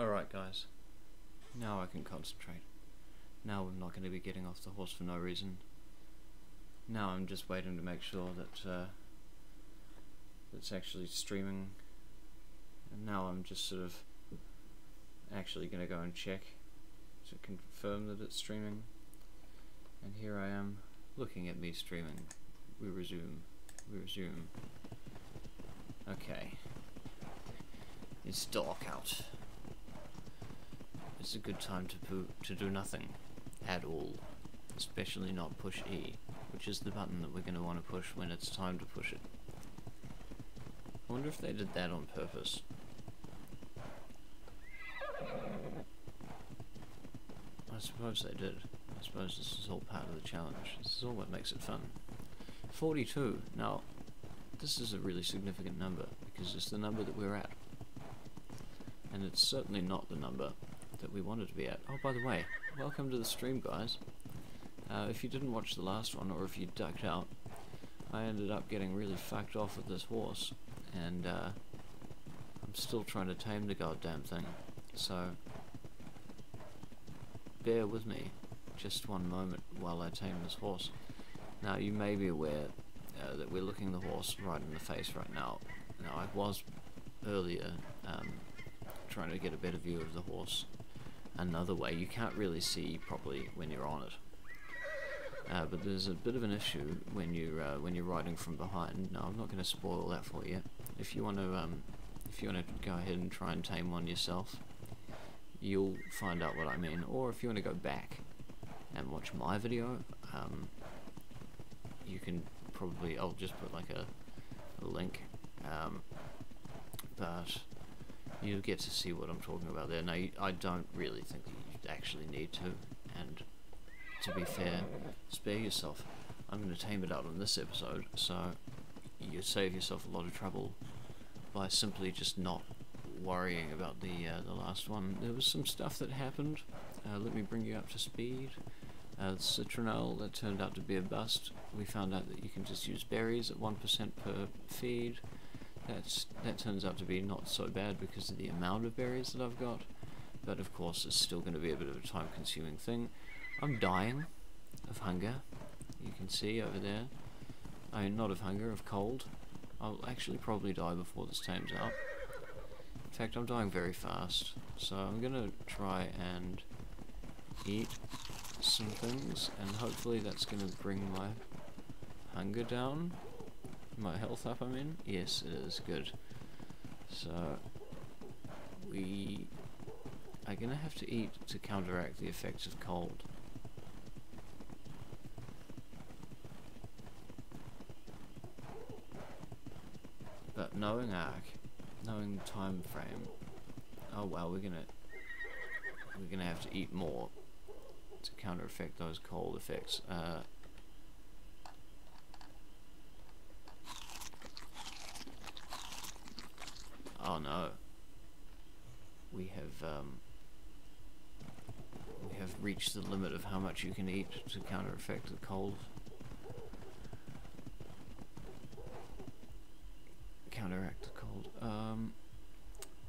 Alright guys, now I can concentrate. Now I'm not going to be getting off the horse for no reason. Now I'm just waiting to make sure that it's actually streaming. And now I'm just sort of actually going to go and check to confirm that it's streaming. And here I am, looking at me streaming. We resume. Okay. It's dark out. It's a good time to do nothing at all, especially not push E, which is the button that we're going to want to push when it's time to push it. I wonder if they did that on purpose. I suppose they did. I suppose this is all part of the challenge. This is all what makes it fun. 42. Now, this is a really significant number, because it's the number that we're at. And it's certainly not the number that we wanted to be at. Oh, by the way, welcome to the stream, guys. If you didn't watch the last one, or if you ducked out, I ended up getting really fucked off with this horse, and I'm still trying to tame the goddamn thing. So, bear with me just one moment while I tame this horse. Now, you may be aware that we're looking the horse right in the face right now. Now, I was earlier trying to get a better view of the horse another way. You can't really see properly when you're on it, but there's a bit of an issue when you're riding from behind. Now, I'm not going to spoil that for you. If you want to go ahead and try and tame one yourself, you'll find out what I mean. Or if you want to go back and watch my video, you can probably, I'll just put like a link, but you'll get to see what I'm talking about there. Now, I don't really think that you actually need to, and to be fair, spare yourself. I'm going to tame it out on this episode, so you save yourself a lot of trouble by simply just not worrying about the last one. There was some stuff that happened. Let me bring you up to speed. Citronelle, that turned out to be a bust. We found out that you can just use berries at 1% per feed. That turns out to be not so bad because of the amount of berries that I've got, but of course it's still going to be a bit of a time-consuming thing. I'm dying of hunger. You can see over there. I mean, not of hunger, of cold. I'll actually probably die before this tames out. In fact, I'm dying very fast, so I'm going to try and eat some things, and hopefully that's going to bring my hunger down. My health up, I mean. Yes, it is. Good. So, we are going to have to eat to counteract the effects of cold. But knowing ARK, knowing the time frame, oh wow, we're gonna have to eat more to counteract those cold effects. Oh no, we have reached the limit of how much you can eat to counteract the cold. Counteract the cold.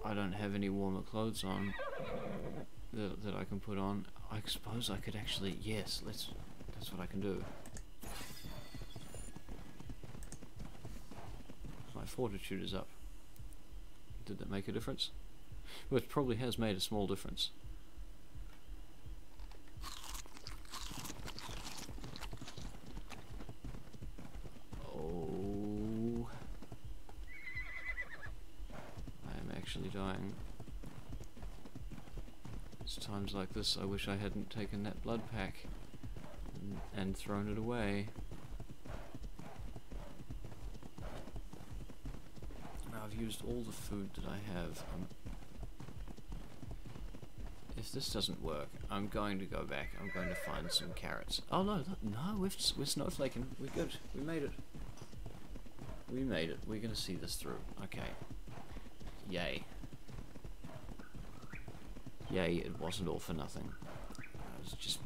I don't have any warmer clothes on that I can put on. I suppose I could actually, yes, that's what I can do. My fortitude is up. Did that make a difference? Well, it probably has made a small difference. Oh, I am actually dying. It's times like this I wish I hadn't taken that blood pack and thrown it away. I've used all the food that I have. If this doesn't work, I'm going to go back. I'm going to find some carrots. Oh no, we're snowflaking. We're good. We made it. We made it. We're going to see this through. Okay. Yay. Yay, it wasn't all for nothing. I was just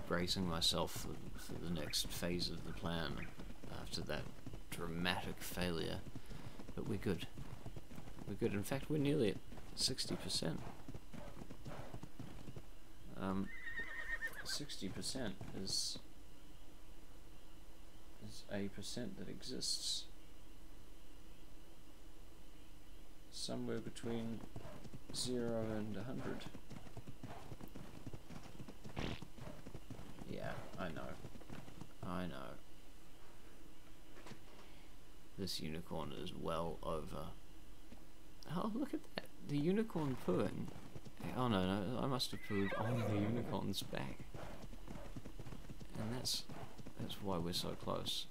bracing myself for the next phase of the plan after that dramatic failure. But we're good. We're good. In fact, we're nearly at 60%. 60% is a percent that exists somewhere between 0 and 100. Yeah, I know. This unicorn is well over. Oh, look at that. The unicorn pooing. Oh no, I must have pooed on the unicorn's back. And that's why we're so close.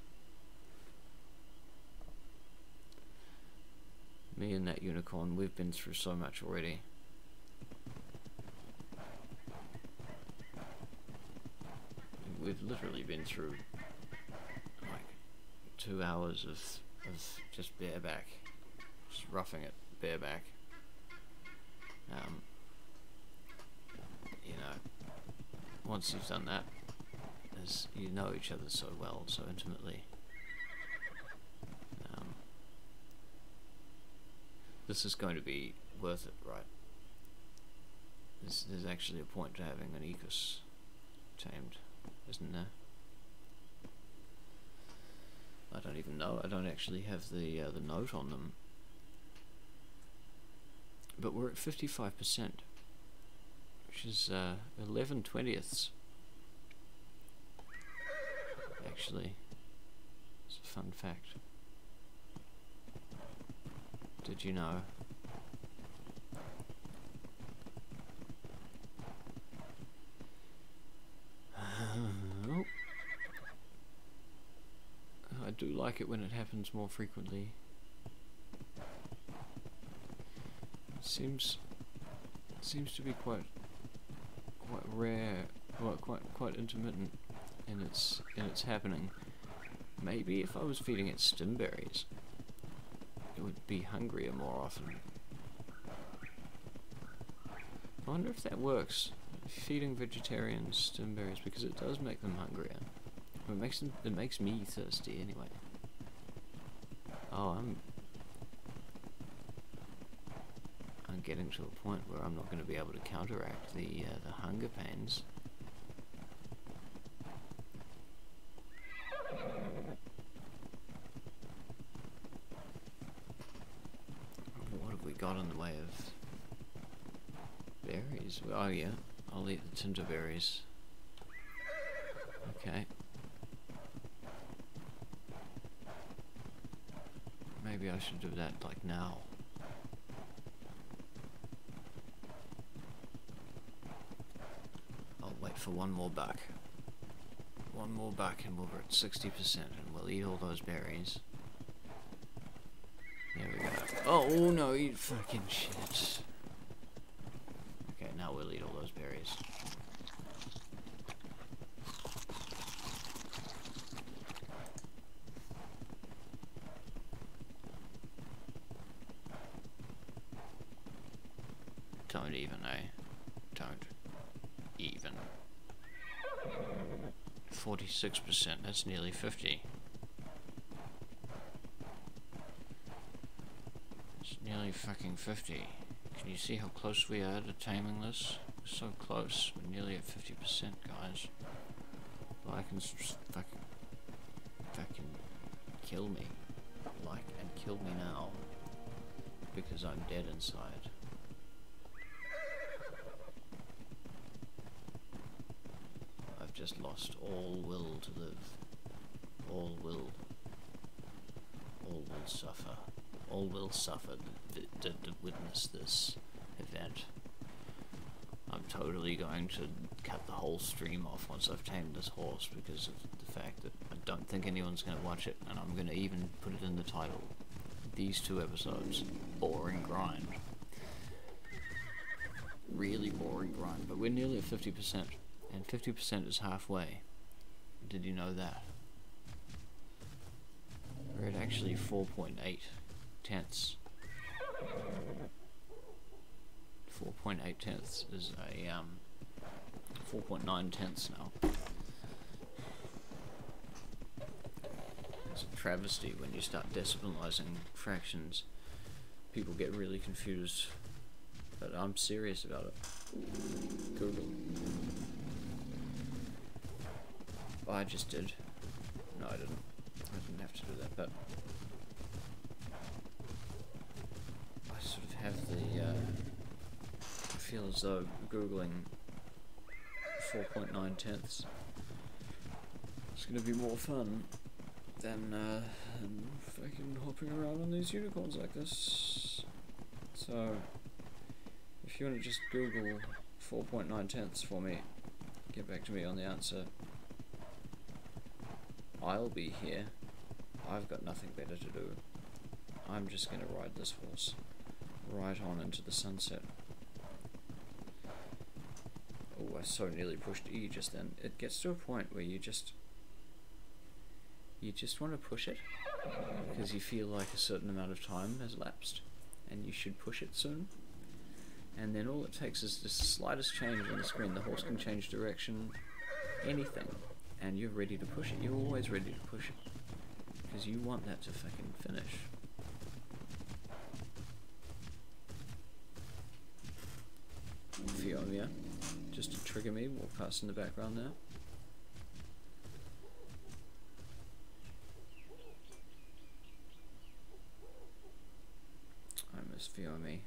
Me and that unicorn, we've been through so much already. We've literally been through like 2 hours of just bareback, just roughing it bareback. You know, once you've done that, as you know each other so well, so intimately, this is going to be worth it, right? There's actually a point to having an ecus tamed, isn't there? I don't even know. I don't actually have the note on them. But we're at 55%, which is 11/20ths. Actually, it's a fun fact. Did you know? I do like it when it happens more frequently. It seems to be quite rare, well, quite intermittent in its happening. Maybe if I was feeding it stimberries, it would be hungrier more often. I wonder if that works. Feeding vegetarians stimberries, because it does make them hungrier. It makes me thirsty anyway. Oh, I'm getting to a point where I'm not going to be able to counteract the hunger pains. What have we got in the way of berries? Oh yeah, I'll eat the tinder berries. Okay. Maybe I should do that like now. I'll wait for one more buck. One more buck and we're at 60% and we'll eat all those berries. There we go. Oh no, you fucking shit. Okay, now we'll eat all those berries. Don't even, eh? Don't even. 46%, that's nearly 50. It's nearly fucking 50. Can you see how close we are to taming this? We're so close. We're nearly at 50%, guys. Like and fucking kill me. Like and kill me now. Because I'm dead inside. I've just lost all will to live. All will suffer. All will suffer to witness this event. I'm totally going to cut the whole stream off once I've tamed this horse because of the fact that I don't think anyone's going to watch it, and I'm going to even put it in the title. These 2 episodes, boring grind. Really boring grind, but we're nearly at 50%, and 50% is halfway. Did you know that? We're at actually 4.8 tenths. 4.8 tenths is a 4.9 tenths now. It's a travesty when you start decimalizing fractions. People get really confused, but I'm serious about it. Google. I just did. No, I didn't. I didn't have to do that, but I sort of have the I feel as though googling 4.9 tenths is going to be more fun than fucking hopping around on these unicorns like this. So if you want to just Google 4.9 tenths for me, get back to me on the answer. I'll be here. I've got nothing better to do. I'm just going to ride this horse right on into the sunset. Oh, I so nearly pushed E just then. It gets to a point where you just want to push it because you feel like a certain amount of time has lapsed and you should push it soon. And then all it takes is the slightest change on the screen. The horse can change direction, anything, and you're ready to push it. You're always ready to push it because you want that to fucking finish. Fiona, just to trigger me, walk past in the background there. I miss Fiona.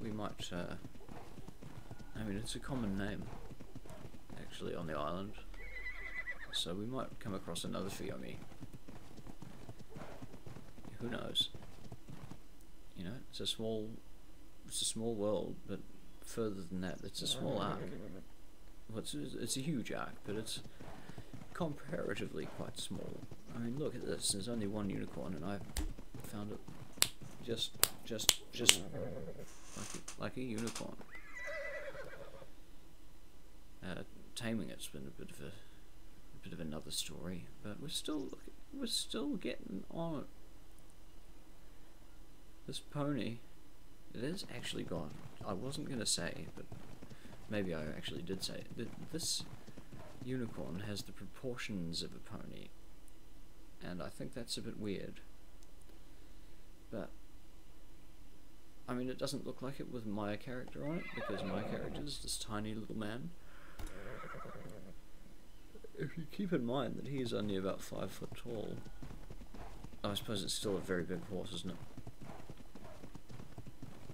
We might, I mean, it's a common name, actually, on the island, so we might come across another Fiona. Who knows? You know, it's a small world, but further than that, it's a small ark. Well, it's a huge ark, but it's comparatively quite small. I mean, look at this, there's only one unicorn, and I found it just like a unicorn. Taming it's been a bit of another story, but we're still getting on it. This pony, it is actually gone. I wasn't going to say, but maybe I actually did say it. This unicorn has the proportions of a pony, and I think that's a bit weird. But I mean, it doesn't look like it with my character on it, because my character is this tiny little man. If you keep in mind that he is only about 5 foot tall, I suppose it's still a very big horse, isn't it?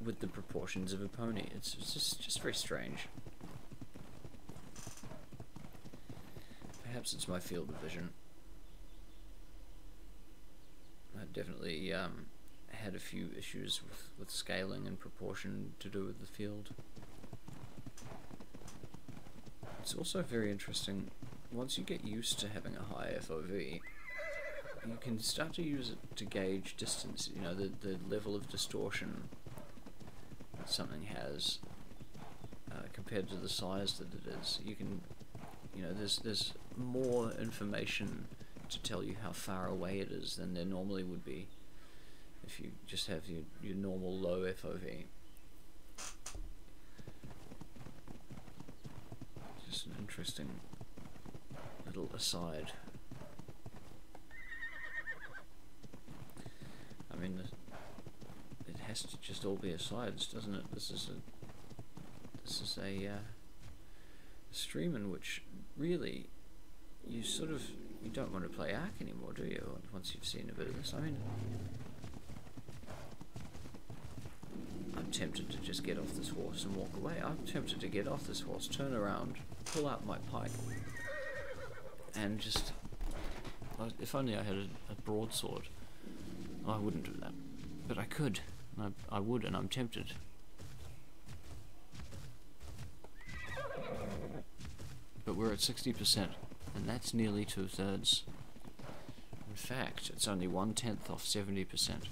With the proportions of a pony, it's just very strange. Perhaps it's my field of vision. I've definitely had a few issues with scaling and proportion to do with the field. It's also very interesting, once you get used to having a high FOV, you can start to use it to gauge distance, you know, the level of distortion that something has compared to the size that it is. You can, you know, there's more information to tell you how far away it is than there normally would be if you just have your normal low FOV. Just an interesting little aside. I mean, it has to just all be asides, doesn't it? This is a stream in which really you don't want to play ARK anymore, do you? Once you've seen a bit of this, I mean, I'm tempted to just get off this horse and walk away. I'm tempted to get off this horse, turn around, pull out my pike, and just, if only I had a broadsword. I wouldn't do that, but I could. I would, and I'm tempted. But we're at 60%, and that's nearly 2/3. In fact, it's only 1/10 off 70%.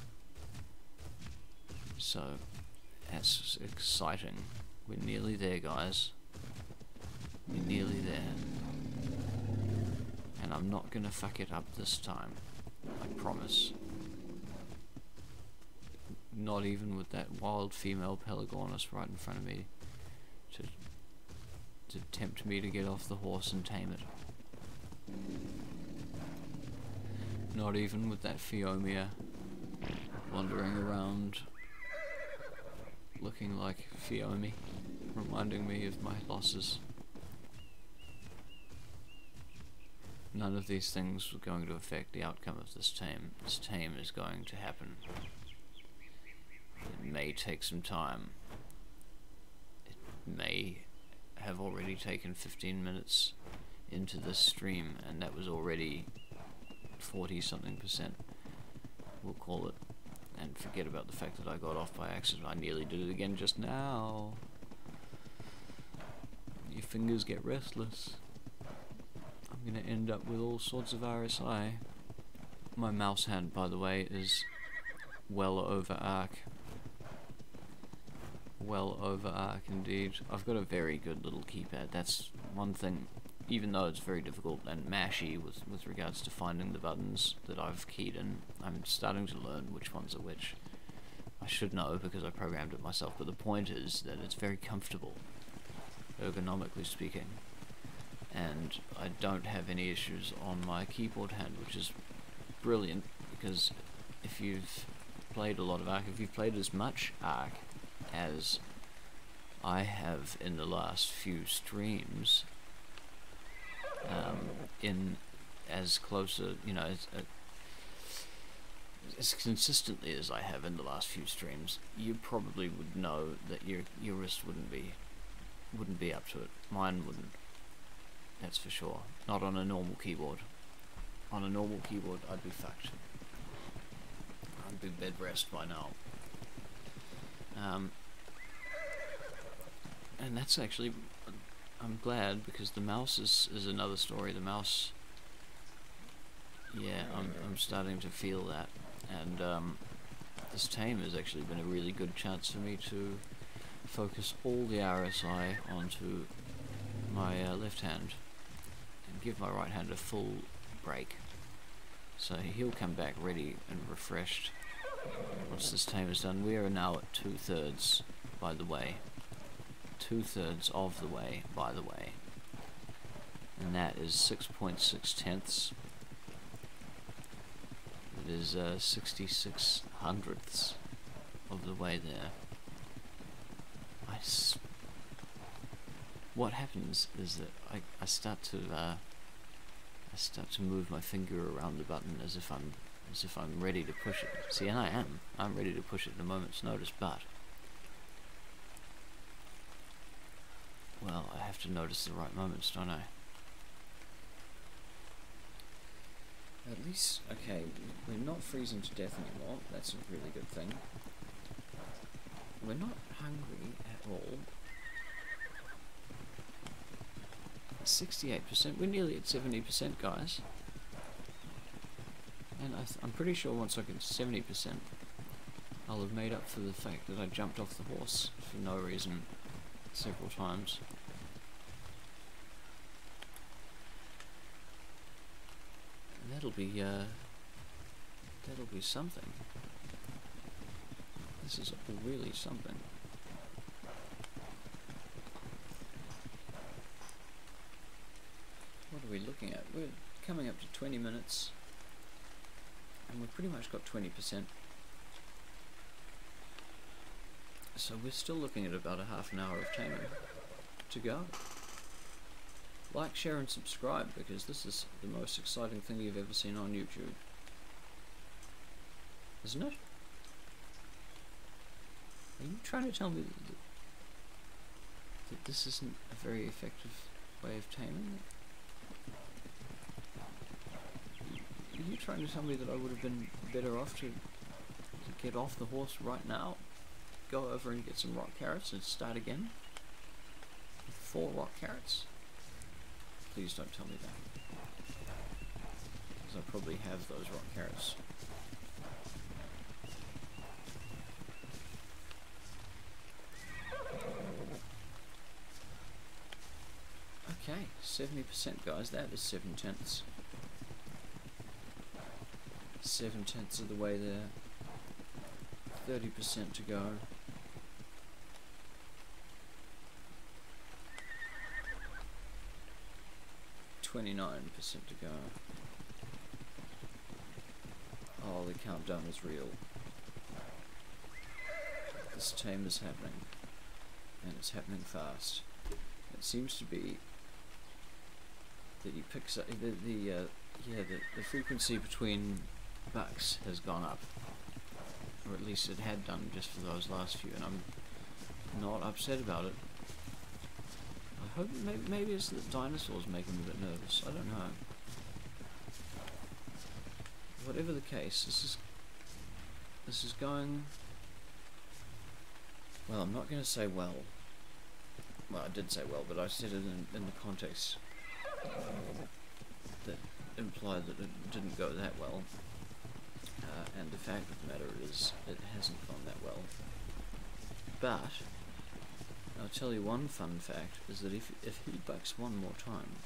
So, that's exciting. We're nearly there, guys. We're nearly there. And I'm not gonna fuck it up this time. I promise. Not even with that wild female Pelagornis right in front of me to tempt me to get off the horse and tame it. Not even with that Fiomia wandering around looking like Fiomi, reminding me of my losses. None of these things were going to affect the outcome of this tame. This tame is going to happen. It may take some time. It may have already taken 15 minutes into this stream, and that was already 40-something%, we'll call it. And forget about the fact that I got off by accident. I nearly did it again just now. Your fingers get restless. I'm gonna end up with all sorts of RSI. My mouse hand, by the way, is well over ARK. Well over ARK indeed. I've got a very good little keypad. That's one thing, even though it's very difficult and mashy with regards to finding the buttons that I've keyed in. I'm starting to learn which ones are which. I should know because I programmed it myself, but the point is that it's very comfortable, ergonomically speaking. And I don't have any issues on my keyboard hand, which is brilliant, because if you've played a lot of ARK, if you've played as much ARK as I have in the last few streams, in as closer, you know, as consistently as I have in the last few streams, you probably would know that your wrist wouldn't be up to it. Mine wouldn't. That's for sure. Not on a normal keyboard. On a normal keyboard, I'd be fucked. I'd be bed rest by now. And that's actually, I'm glad, because the mouse is another story. The mouse, yeah, I'm starting to feel that, and this tame has actually been a really good chance for me to focus all the RSI onto my left hand and give my right hand a full break. So he'll come back ready and refreshed once this tame is done. We are now at 2/3, by the way. 2/3 of the way, by the way. And that is 6.6 tenths. It is 66 hundredths of the way there. What happens is that I start to move my finger around the button as if I'm ready to push it. See, and I'm ready to push it at a moment's notice, but well, I have to notice the right moments, don't I? At least, okay, we're not freezing to death anymore. That's a really good thing. We're not hungry at all. 68%. We're nearly at 70%, guys. And I'm pretty sure once I get to 70%, I'll have made up for the fact that I jumped off the horse for no reason several times. And that'll be something. This is really something. What are we looking at? We're coming up to 20 minutes, and we've pretty much got 20%. So we're still looking at about a half an hour of taming to go. Like, share and subscribe, because this is the most exciting thing you've ever seen on YouTube. Isn't it? Are you trying to tell me that this isn't a very effective way of taming? Are you trying to tell me that I would have been better off to get off the horse right now, go over and get some rock carrots and start again with 4 rock carrots? Please don't tell me that, because I probably have those rock carrots. Okay, 70% guys, that is 7 tenths. 7 tenths of the way there. 30% to go. $29% to go. Oh, the countdown is real. this tame is happening, and it's happening fast. It seems to be that he picks up the frequency between bucks has gone up, or at least it had done just for those last few, and I'm not upset about it. I hope maybe it's that dinosaurs make him a bit nervous. I don't know. Whatever the case, this is going well. I'm not going to say well. Well, I did say well, but I said it in the context that implied that it didn't go that well. And the fact of the matter is, it hasn't gone that well. But I'll tell you one fun fact, is that if he bucks one more time,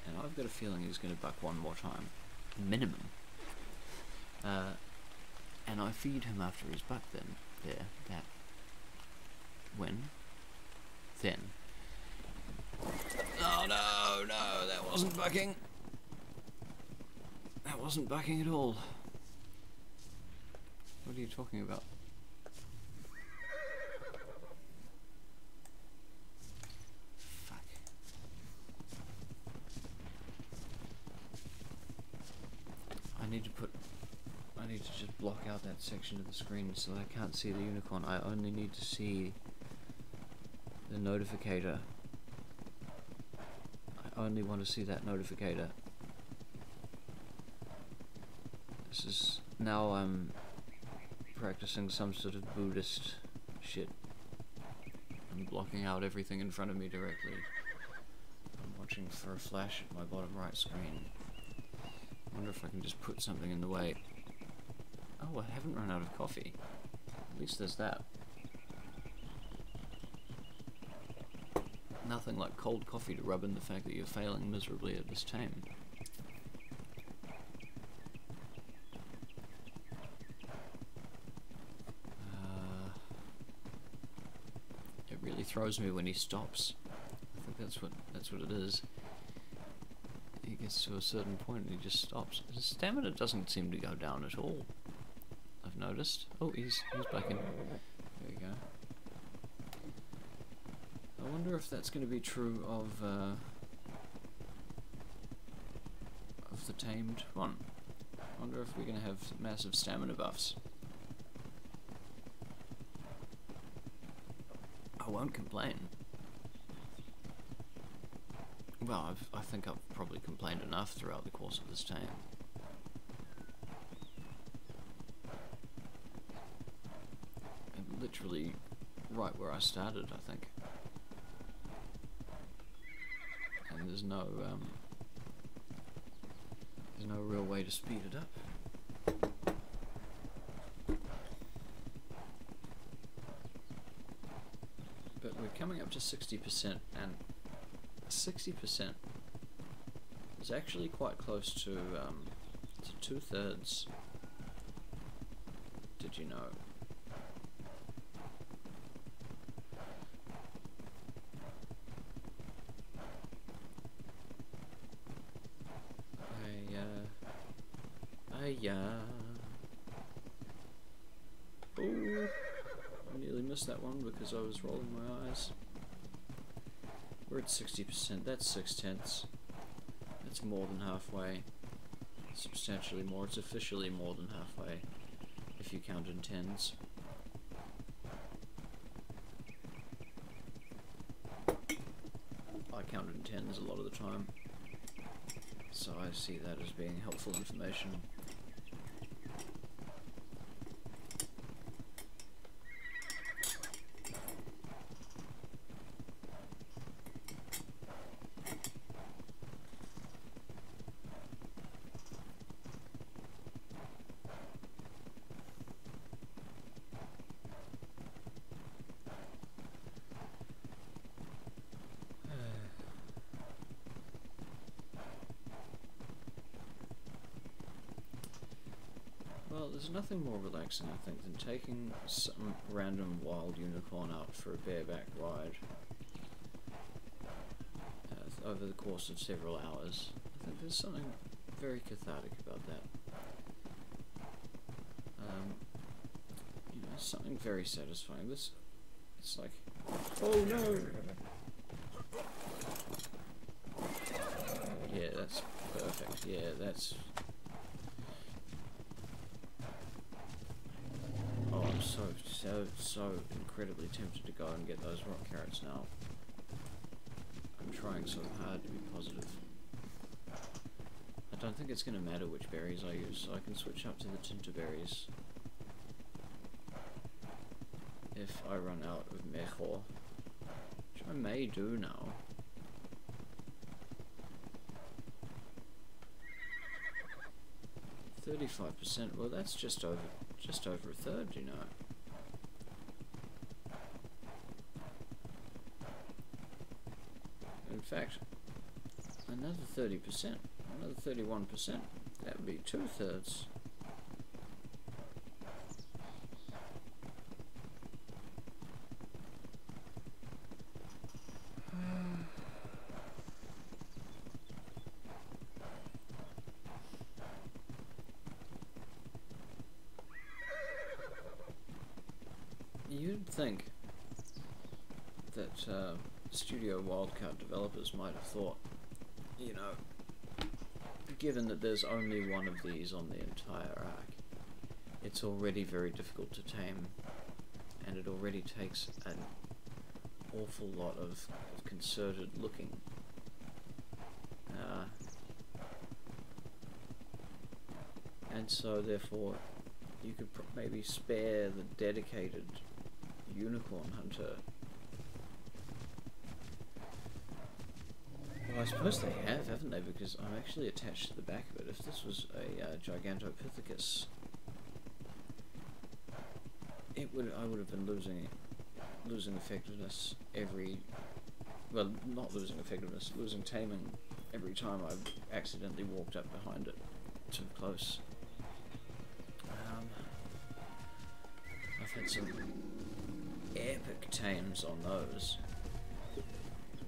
and I've got a feeling he's going to buck one more time, minimum, and I feed him after he's bucked then, then. Oh no, that wasn't bucking. That wasn't bucking at all. What are you talking about? Fuck. I need to just block out that section of the screen so that I can't see the unicorn. I only need to see the notificator. I only want to see that notificator. This is... now I'm practicing some sort of Buddhist shit. I'm blocking out everything in front of me directly. I'm watching for a flash at my bottom right screen. I wonder if I can just put something in the way. Oh, I haven't run out of coffee. At least there's that. Nothing like cold coffee to rub in the fact that you're failing miserably at this tame. It really throws me when he stops. I think that's what it is. He gets to a certain point and he just stops. His stamina doesn't seem to go down at all, I've noticed. Oh, he's back in. There you go. I wonder if that's going to be true of the tamed one. I wonder if we're going to have massive stamina buffs. I won't complain. Well, I think I've probably complained enough throughout the course of this tame. I'm literally right where I started, I think. And there's no real way to speed it up. But we're coming up to 60%, and 60% is actually quite close to 2/3. Did you know? Oh, I nearly missed that one because I was rolling my eyes. We're at 60%, that's 6/10. That's more than halfway. Substantially more. It's officially more than halfway, if you count in tens. I count in tens a lot of the time, so I see that as being helpful information. Well, there's nothing more relaxing, I think, than taking some random wild unicorn out for a bareback ride over the course of several hours. I think there's something very cathartic about that. You know, something very satisfying. This It's like, oh no! Yeah, that's perfect. Yeah, that's... Oh, I'm so incredibly tempted to go and get those rock carrots now. I'm trying so hard to be positive. I don't think it's going to matter which berries I use, so I can switch up to the tinter berries if I run out of mejor, which I may do now. %, well that's just over a third, you know. In fact, another 30%, another 31%, that would be 2/3. You'd think that Studio Wildcard developers might have thought, you know, given that there's only one of these on the entire ARK, it's already very difficult to tame, and it already takes an awful lot of concerted looking. And so therefore you could maybe spare the dedicated unicorn hunter. Well, I suppose they have, haven't they? Because I'm actually attached to the back of it. If this was a Gigantopithecus, I would have been losing effectiveness every... Well, not losing effectiveness, losing taming every time I accidentally walked up behind it too close. I've had some epic tames on those.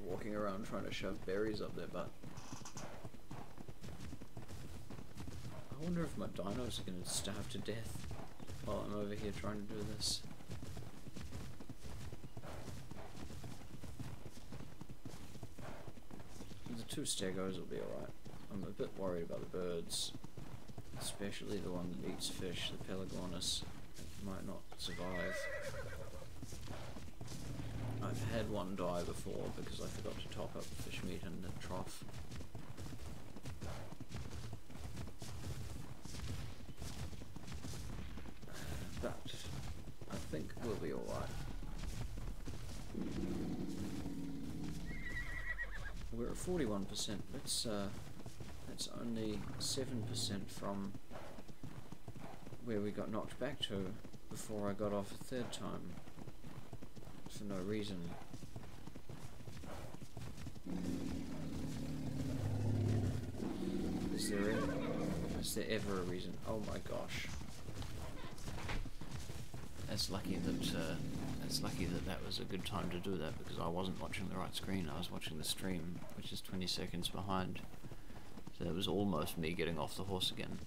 Walking around trying to shove berries up their butt. I wonder if my dinos are going to starve to death while I'm over here trying to do this. The 2 stegos will be alright. I'm a bit worried about the birds, especially the one that eats fish, the Pelagornis. It might not survive. I've had one die before because I forgot to top up fish meat in the trough. But I think we'll be alright. We're at 41%. That's only 7% from where we got knocked back to before I got off a third time. For no reason. Is there ever a reason? Oh my gosh. That's lucky that that was a good time to do that, because I wasn't watching the right screen. I was watching the stream, which is 20 seconds behind. So it was almost me getting off the horse again.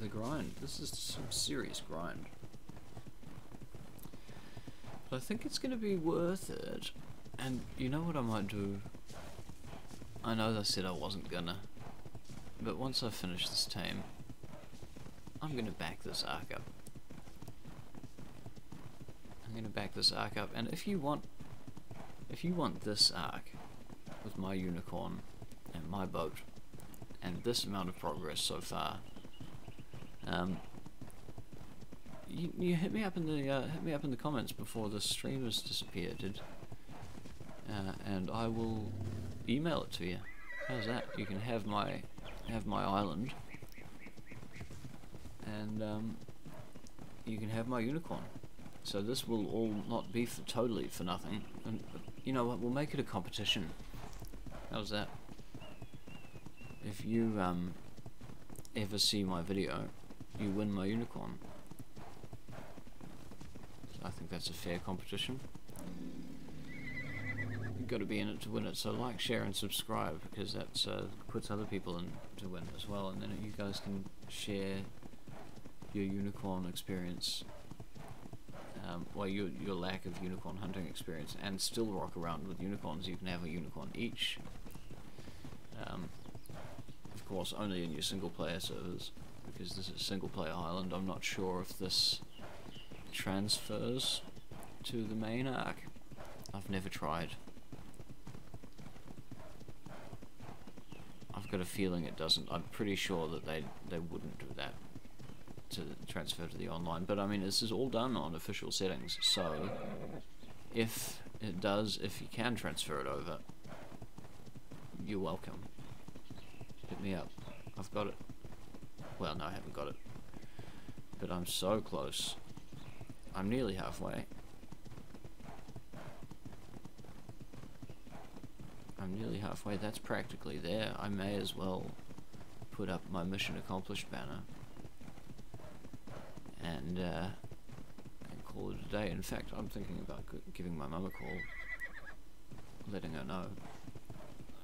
The grind. This is some serious grind. But I think it's going to be worth it. And you know what I might do? I know I said I wasn't gonna, but once I finish this tame, I'm going to back this ARK up. I'm going to back this ARK up, and if you want this ARK with my unicorn and my boat and this amount of progress so far, you hit me up in the comments before the stream has disappeared, and I will email it to you. How's that? You can have my island, and you can have my unicorn. So this will all not be totally for nothing. And you know what? We'll make it a competition. How's that? If you ever see my video, you win my unicorn. So I think that's a fair competition. got to be in it to win it. So like, share, and subscribe, because that puts other people in to win as well, and then you guys can share your unicorn experience, well, your lack of unicorn hunting experience, and still rock around with unicorns. You can have a unicorn each. Of course, only in your single player servers, because this is single player island. I'm not sure if this transfers to the main ARK. I've never tried. I've got a feeling it doesn't. I'm pretty sure that they wouldn't do that to transfer to the online, but I mean, this is all done on official settings, so if it does, if you can transfer it over, you're welcome. Hit me up. I've got it. Well, no, I haven't got it, but I'm so close. I'm nearly halfway. I'm nearly halfway. That's practically there. I may as well put up my mission accomplished banner and call it a day. In fact, I'm thinking about giving my mum a call, letting her know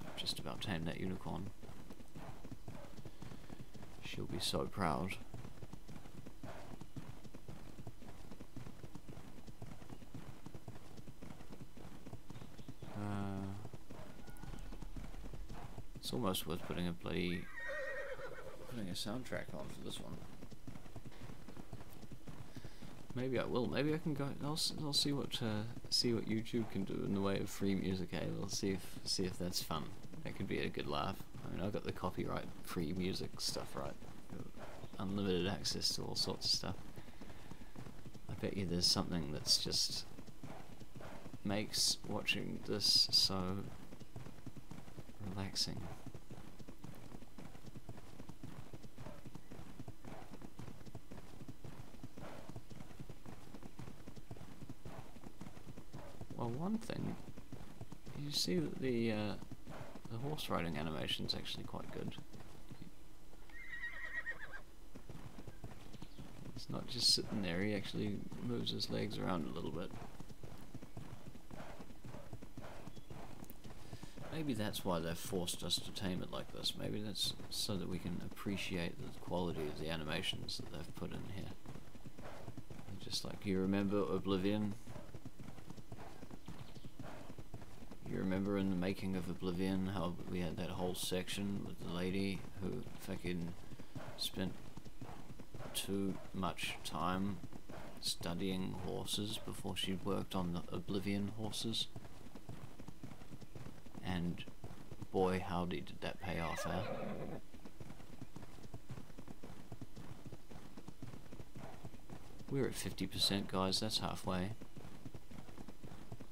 I've just about tamed that unicorn. She'll be so proud. It's almost worth putting a soundtrack on for this one. Maybe I will. Maybe I can go. I'll see what YouTube can do in the way of free music. We'll see if that's fun. That could be a good laugh. I mean, I've got the copyright free music stuff, right? Unlimited access to all sorts of stuff. I bet you there's something that's just makes watching this so relaxing. Well, one thing, you see that the horse riding animation's actually quite good. It's not just sitting there, he actually moves his legs around a little bit. Maybe that's why they've forced us to tame it like this. Maybe that's so that we can appreciate the quality of the animations that they've put in here. Just like, you remember Oblivion? You remember in the making of Oblivion how we had that whole section with the lady who fucking spent too much time studying horses before she worked on the Oblivion horses? And boy, howdy did that pay off, eh? We're at 50%, guys. That's halfway.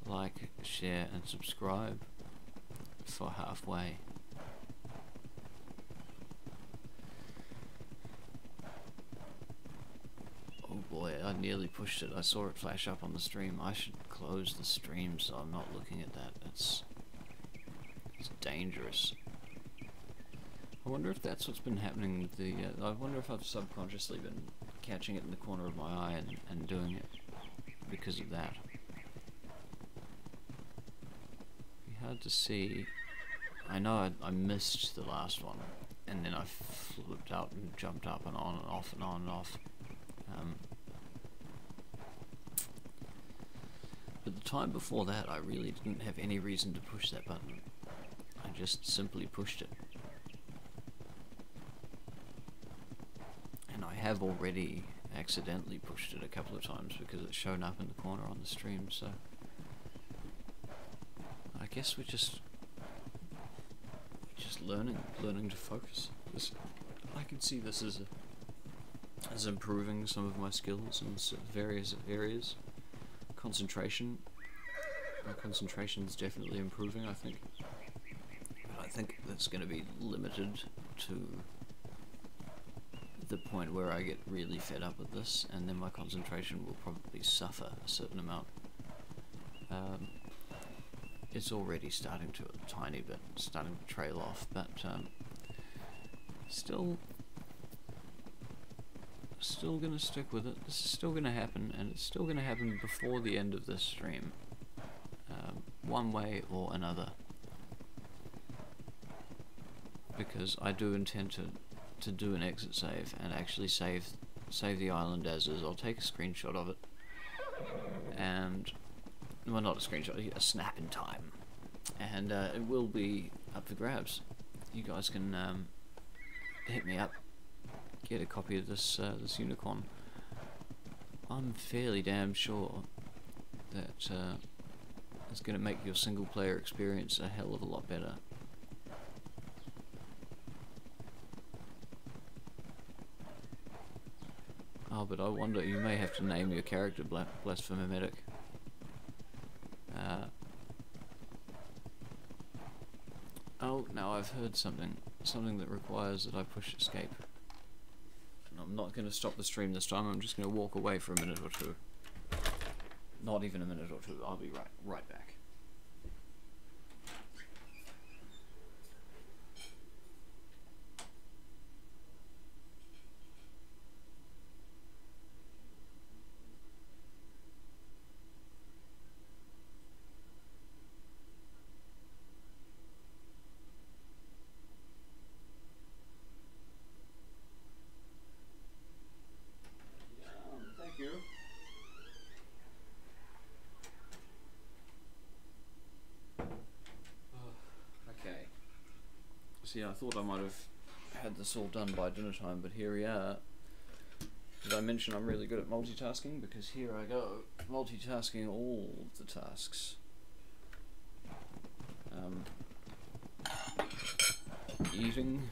Like, share, and subscribe for halfway. Oh boy, I nearly pushed it. I saw it flash up on the stream. I should close the stream so I'm not looking at that. It's dangerous. I wonder if that's what's been happening with the... I wonder if I've subconsciously been catching it in the corner of my eye and doing it because of that. It'd be hard to see. I know I missed the last one, and then I flipped out and jumped up and on and off and on and off. But the time before that, I really didn't have any reason to push that button. I just simply pushed it. And I have already accidentally pushed it a couple of times because it's shown up in the corner on the stream, so I guess we're just learning to focus. I can see this as improving some of my skills in various areas. Concentration. My concentration is definitely improving, I think. But I think that's going to be limited to the point where I get really fed up with this, and then my concentration will probably suffer a certain amount. It's already starting to a tiny bit, starting to trail off, but still gonna stick with it. This is still gonna happen, and it's still gonna happen before the end of this stream. one way or another, because I do intend to do an exit save and actually save the island as is. I'll take a screenshot of it, and well, not a screenshot, a snap in time, and it will be up for grabs. You guys can hit me up, get a copy of this this unicorn. I'm fairly damn sure that it's going to make your single player experience a hell of a lot better. Oh, but I wonder, you may have to name your character Blasphemetic. Oh, now I've heard something that requires that I push escape. And I'm not going to stop the stream this time, I'm just going to walk away for a minute or two. Not even a minute or two, I'll be right back. Thank you. Okay. See, I thought I might have had this all done by dinner time, but here we are. Did I mention I'm really good at multitasking? Because here I go, multitasking all the tasks. Eating,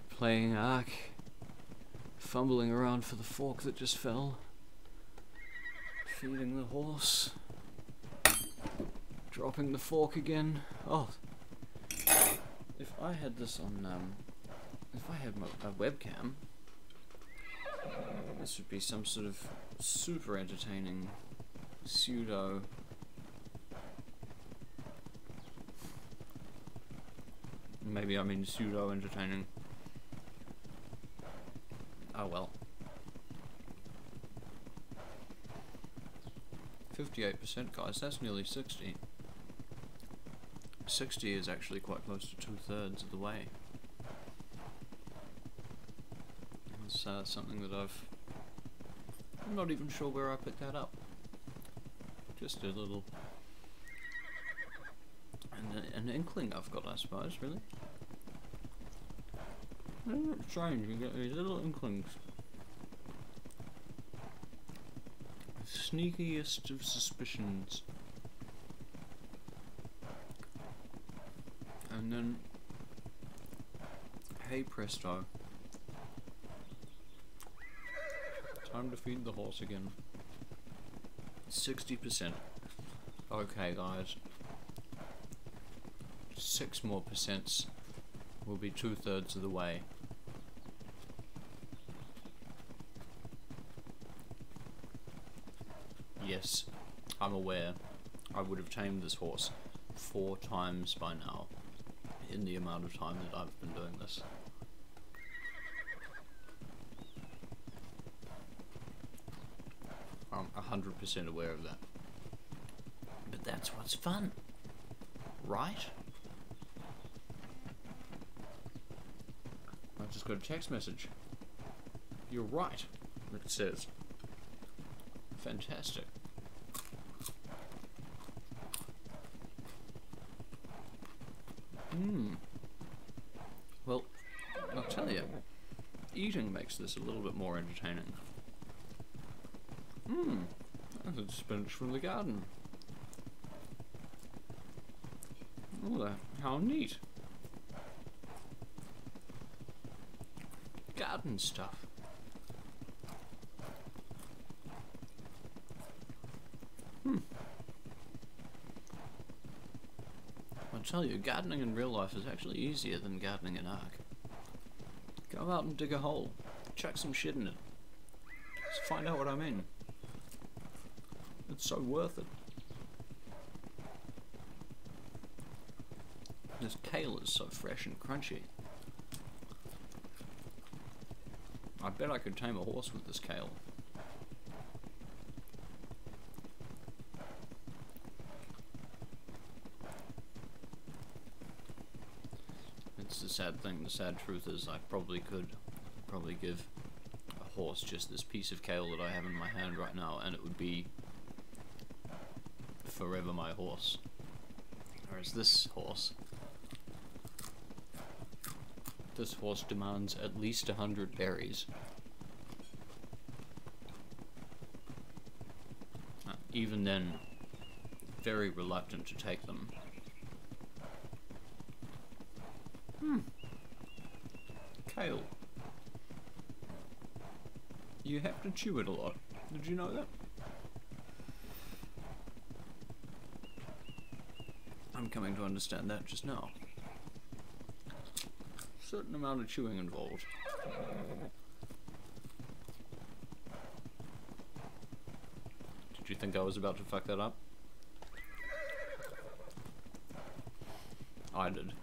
playing ARK, fumbling around for the fork that just fell, feeding the horse, dropping the fork again. Oh, if I had this on, if I had a webcam, this would be some sort of super entertaining pseudo maybe I mean pseudo entertaining. Oh well. 58%, guys, that's nearly 60. 60 is actually quite close to 2/3 of the way. It's something that I'm not even sure where I picked that up. Just a little, an inkling I've got, I suppose, really. Isn't it strange, you get these little inklings. Sneakiest of suspicions. And then, hey presto. Time to feed the horse again. 60%. Okay guys. 6 more percents will be 2/3 of the way. Yes, I'm aware. I would have tamed this horse 4 times by now, in the amount of time that I've been doing this. I'm 100% aware of that. But that's what's fun, right? I just got a text message. You're right, it says. Fantastic. Well, I'll tell you, eating makes this a little bit more entertaining. That's spinach from the garden. Oh, how neat. Garden stuff. I'll tell you, gardening in real life is actually easier than gardening in ARK. Go out and dig a hole, chuck some shit in it. Just find out what I mean. It's so worth it. This kale is so fresh and crunchy. I bet I could tame a horse with this kale. sad thing. The sad truth is I probably could give a horse just this piece of kale that I have in my hand right now, and it would be forever my horse. Whereas this horse demands at least 100 berries. Even then, very reluctant to take them. Kale. You have to chew it a lot. Did you know that? I'm coming to understand that just now. Certain amount of chewing involved. Did you think I was about to fuck that up? I did.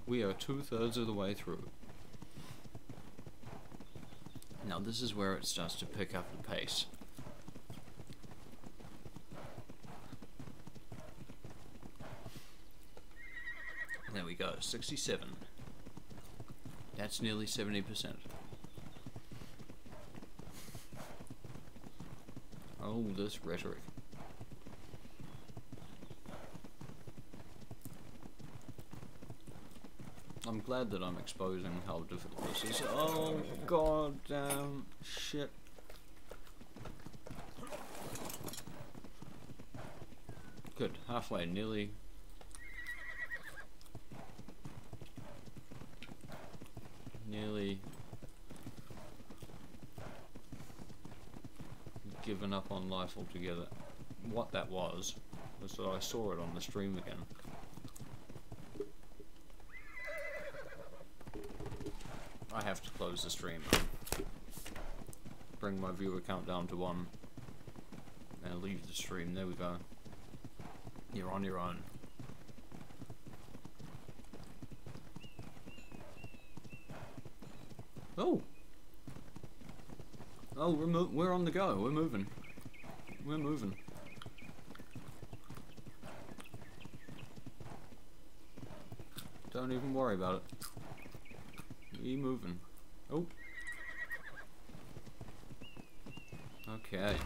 We are 2/3 of the way through. Now this is where it starts to pick up the pace. There we go, 67. That's nearly 70%. Oh, this rhetoric. I'm glad that I'm exposing how difficult this is. Oh, god damn shit. Good, halfway, nearly. Given up on life altogether. What that was that I saw it on the stream again. I have to close the stream. Bring my viewer count down to 1 and leave the stream. There we go. You're on your own. Oh! Oh, we're on the go. We're moving. We're moving. Don't even worry about it. We moving. Oh. Okay.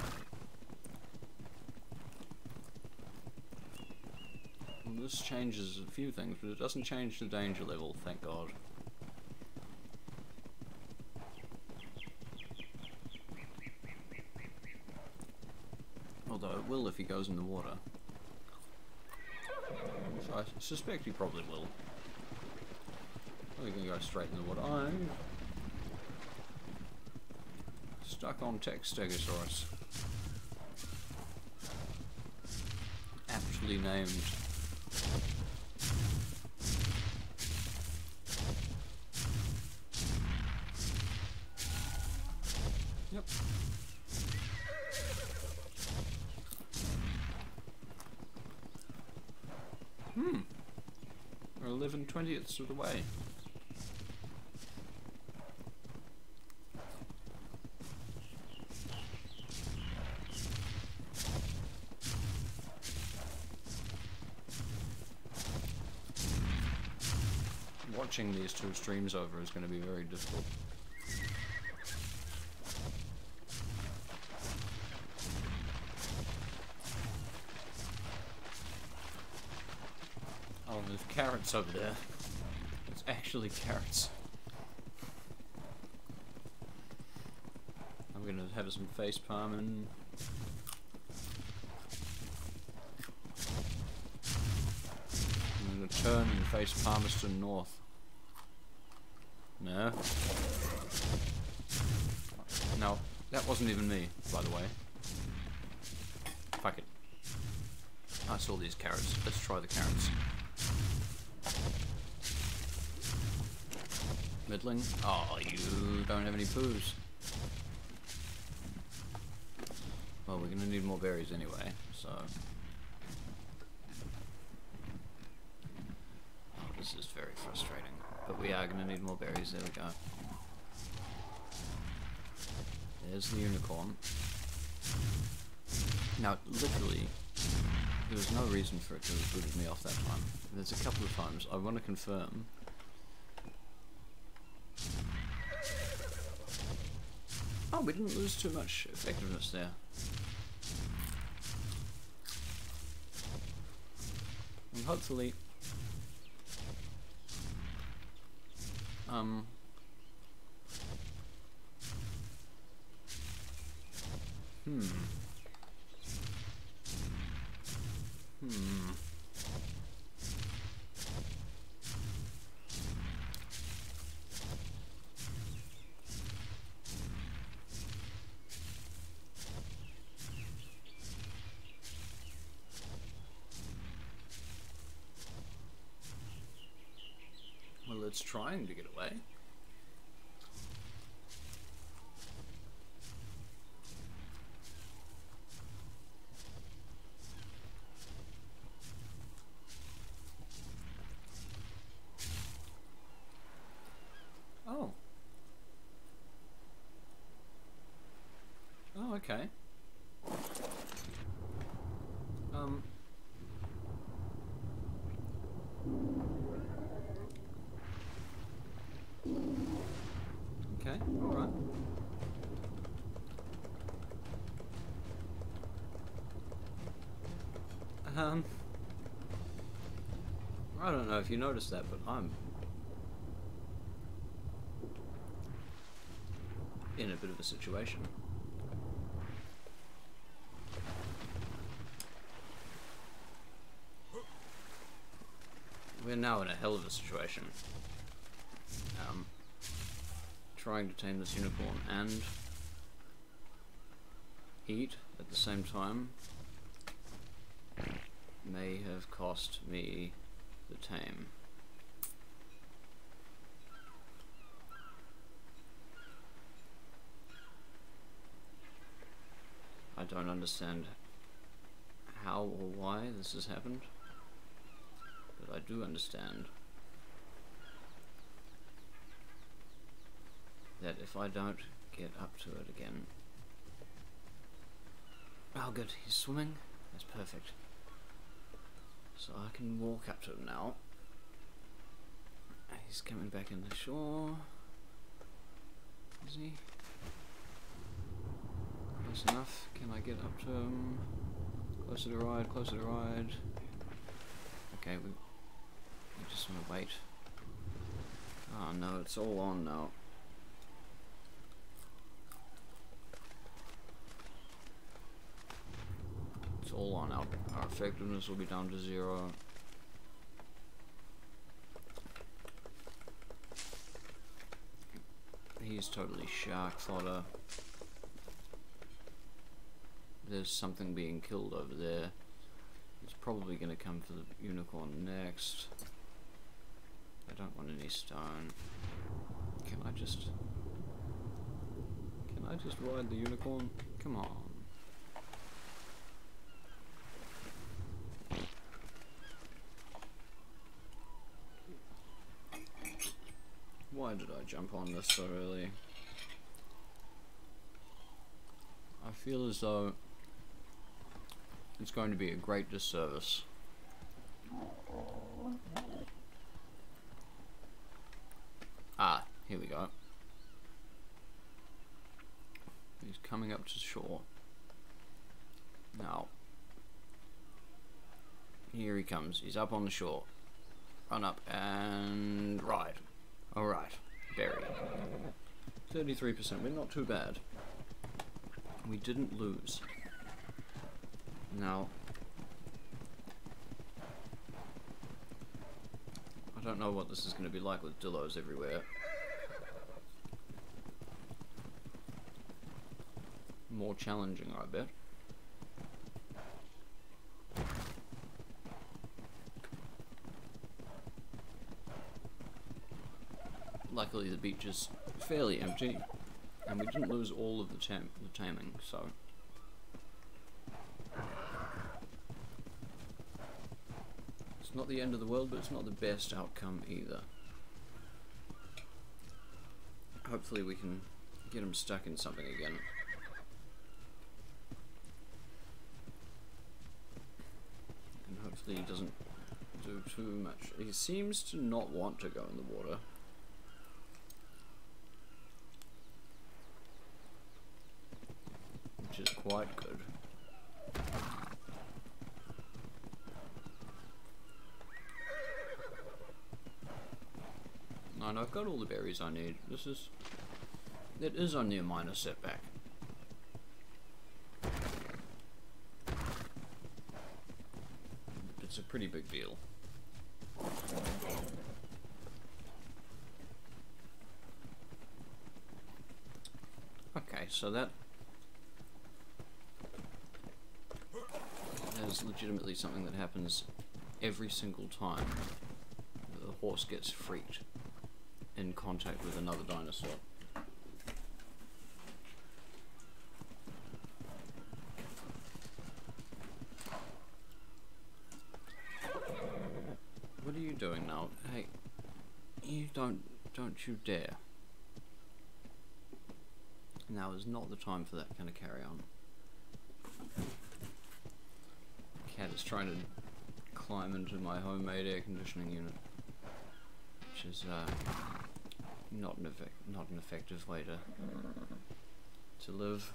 Well, this changes a few things, but it doesn't change the danger level, thank God. Although it will if he goes in the water. So I suspect he probably will. We're gonna go straight in the water. I'm stuck on Stegosaurus. Aptly named. Yep. We're 11/20ths of the way. Watching these two streams over is going to be very difficult. Oh, there's carrots over there. It's actually carrots. I'm going to have some face palming. I'm going to turn and face Palmerston North. No. No, that wasn't even me, by the way. Fuck it. I saw these carrots. Let's try the carrots. Middling? Oh, you don't have any poos. Well, we're gonna need more berries anyway, so... Oh, this is very frustrating. But we are gonna need more berries, there we go. There's the unicorn. Now, literally, there was no reason for it to have booted me off that time. There's a couple of times. I want to confirm Oh, we didn't lose too much effectiveness there. And hopefully, well, it's trying to get away. Oh. Oh, okay. Okay, alright. I don't know if you noticed that, but I'm in a bit of a situation. We're now in a hell of a situation. Trying to tame this unicorn and eat at the same time may have cost me the tame. I don't understand how or why this has happened, but I do understand that if I don't get up to it again... Oh good, he's swimming. That's perfect. So I can walk up to him now. He's coming back in the shore. Is he? Close enough. Can I get up to him? Closer to ride, closer to ride. Okay, we just want to wait. Oh no, it's all on now. It's all on. Our effectiveness will be down to 0. He's totally shark fodder. There's something being killed over there. He's probably going to come for the unicorn next. I don't want any stone. Can I just ride the unicorn? Come on. Why did I jump on this so early? I feel as though it's going to be a great disservice. Ah, here we go. He's coming up to shore. Now, here he comes. He's up on the shore. Run up and ride. Alright, berry. 33%, we're not too bad. We didn't lose. Now, I don't know what this is going to be like with dillos everywhere. More challenging, I bet. Luckily the beach is fairly empty, and we didn't lose all of the taming, so... It's not the end of the world, but it's not the best outcome either. Hopefully we can get him stuck in something again. And hopefully he doesn't do too much. He seems to not want to go in the water. quite good. And I've got all the berries I need. It is only a minor setback. It's a pretty big deal. Okay, so that is legitimately something that happens every single time the horse gets freaked in contact with another dinosaur. What are you doing now? Hey, you don't you dare. Now is not the time for that kind of carry on. Cat is trying to climb into my homemade air conditioning unit, which is not an effective way to live.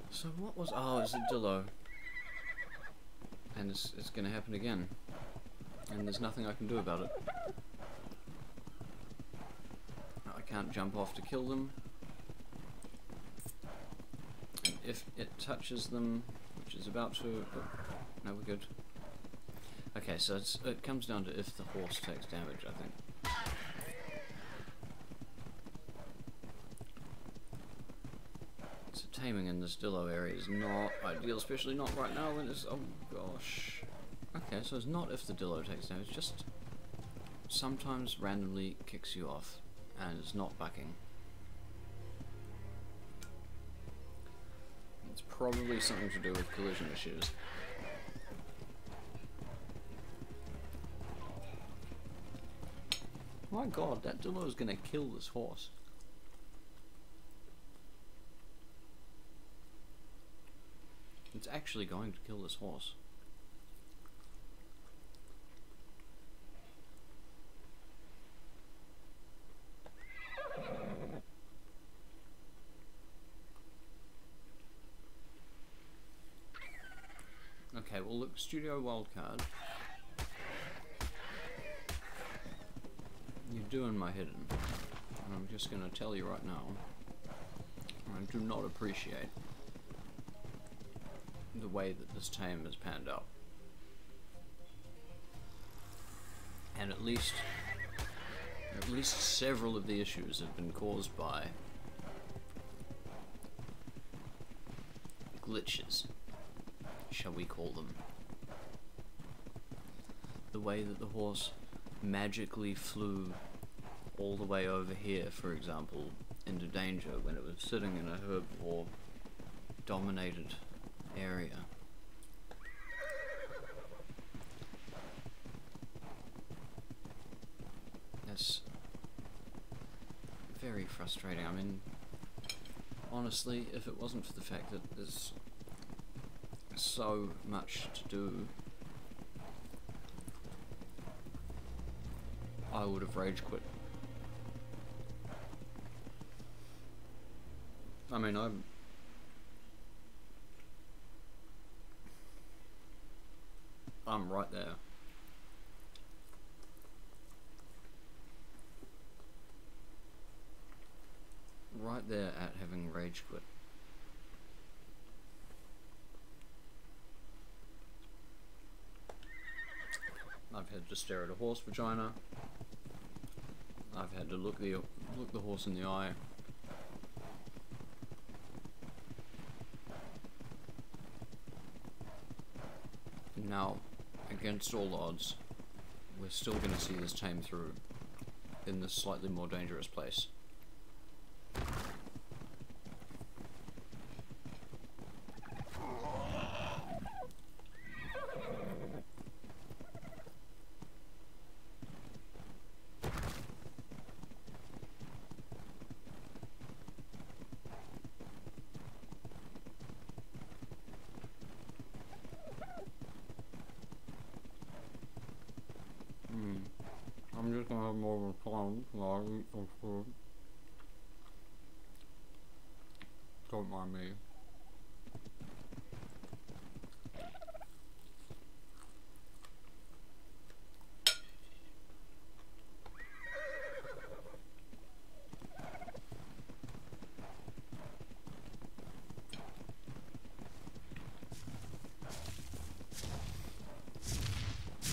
So what was... oh, it's a dillo. And it's going to happen again. And there's nothing I can do about it. I can't jump off to kill them. And if it touches them, which is about to... oh, no, we're good. Okay, so it comes down to if the horse takes damage, I think. So taming in this dillo area is not ideal, especially not right now when it's... oh gosh. Okay, so it's not if the dillo takes damage, just sometimes randomly kicks you off and it's not bucking. It's probably something to do with collision issues. My god, that dillo is gonna kill this horse. It's actually going to kill this horse. Okay, well look, Studio Wildcard. You're doing my head in. And I'm just going to tell you right now, I do not appreciate the way that this tame has panned out. And at least several of the issues have been caused by glitches, shall we call them. The way that the horse magically flew all the way over here, for example, into danger when it was sitting in a herbivore dominated area. That's very frustrating. I mean, honestly, if it wasn't for the fact that there's so much to do, I would have rage quit. I mean, I'm right there. Right there at having rage quit. I've had to stare at a horse vagina. I've had to look the horse in the eye. Now, against all odds, we're still going to see this tame through in this slightly more dangerous place. more time while I eat some food. Don't mind me.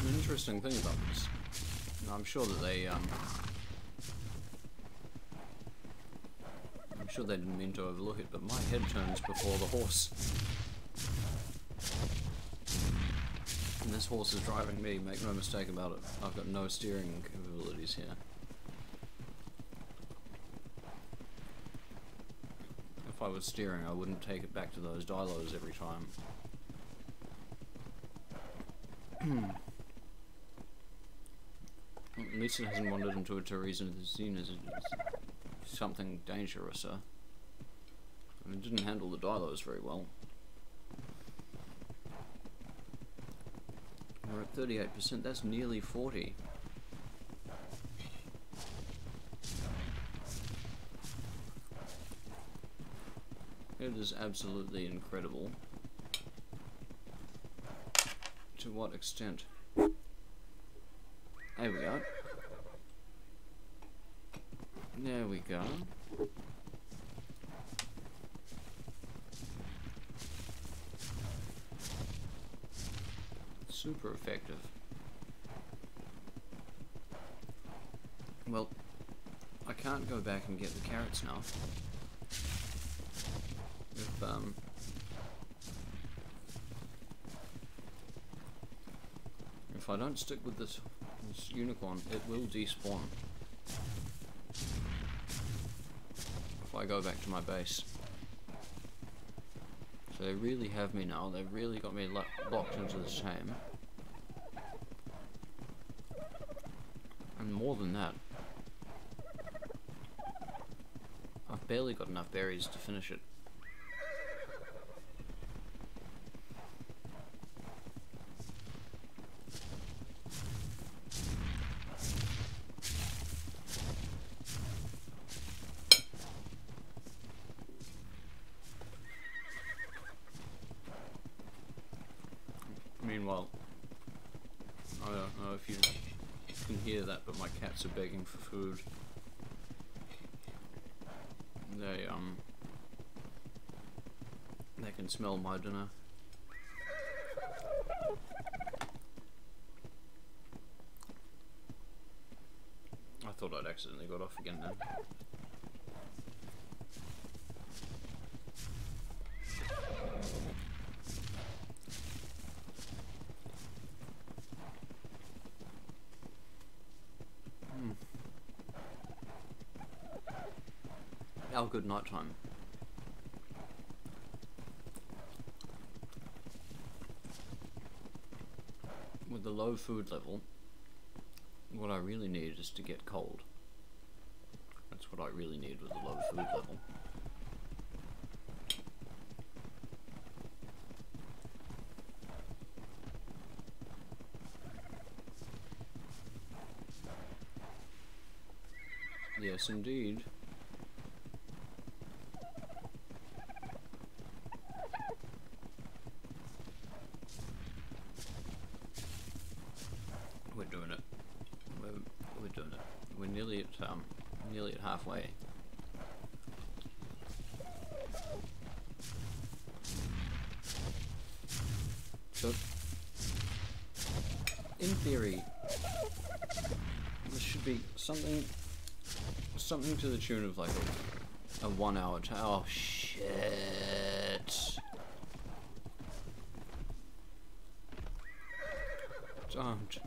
An interesting thing about this, and I'm sure that I'm sure they didn't mean to overlook it, but my head turns before the horse. And this horse is driving me, make no mistake about it. I've got no steering capabilities here. If I was steering, I wouldn't take it back to those dilos every time. At least it hasn't wandered into a Teresa scene as something dangerous. It didn't handle the dilos very well. We're at 38%, that's nearly 40. It is absolutely incredible. To what extent? There we go. There we go. Super effective. Well, I can't go back and get the carrots now. If I don't stick with this unicorn, it will despawn. If I go back to my base. So they really have me now, they've really got me locked into this Tame. And more than that, I've barely got enough berries to finish it. Meanwhile, I don't know if you can hear that, but my cats are begging for food. They can smell my dinner. I thought I'd accidentally got off again then. Our good night time. With the low food level, what I really need is to get cold. That's what I really need with the low food level. Yes, indeed. We're doing it. We're doing it. We're nearly at halfway. So, in theory, this should be something to the tune of like a 1 hour oh shit. Don't.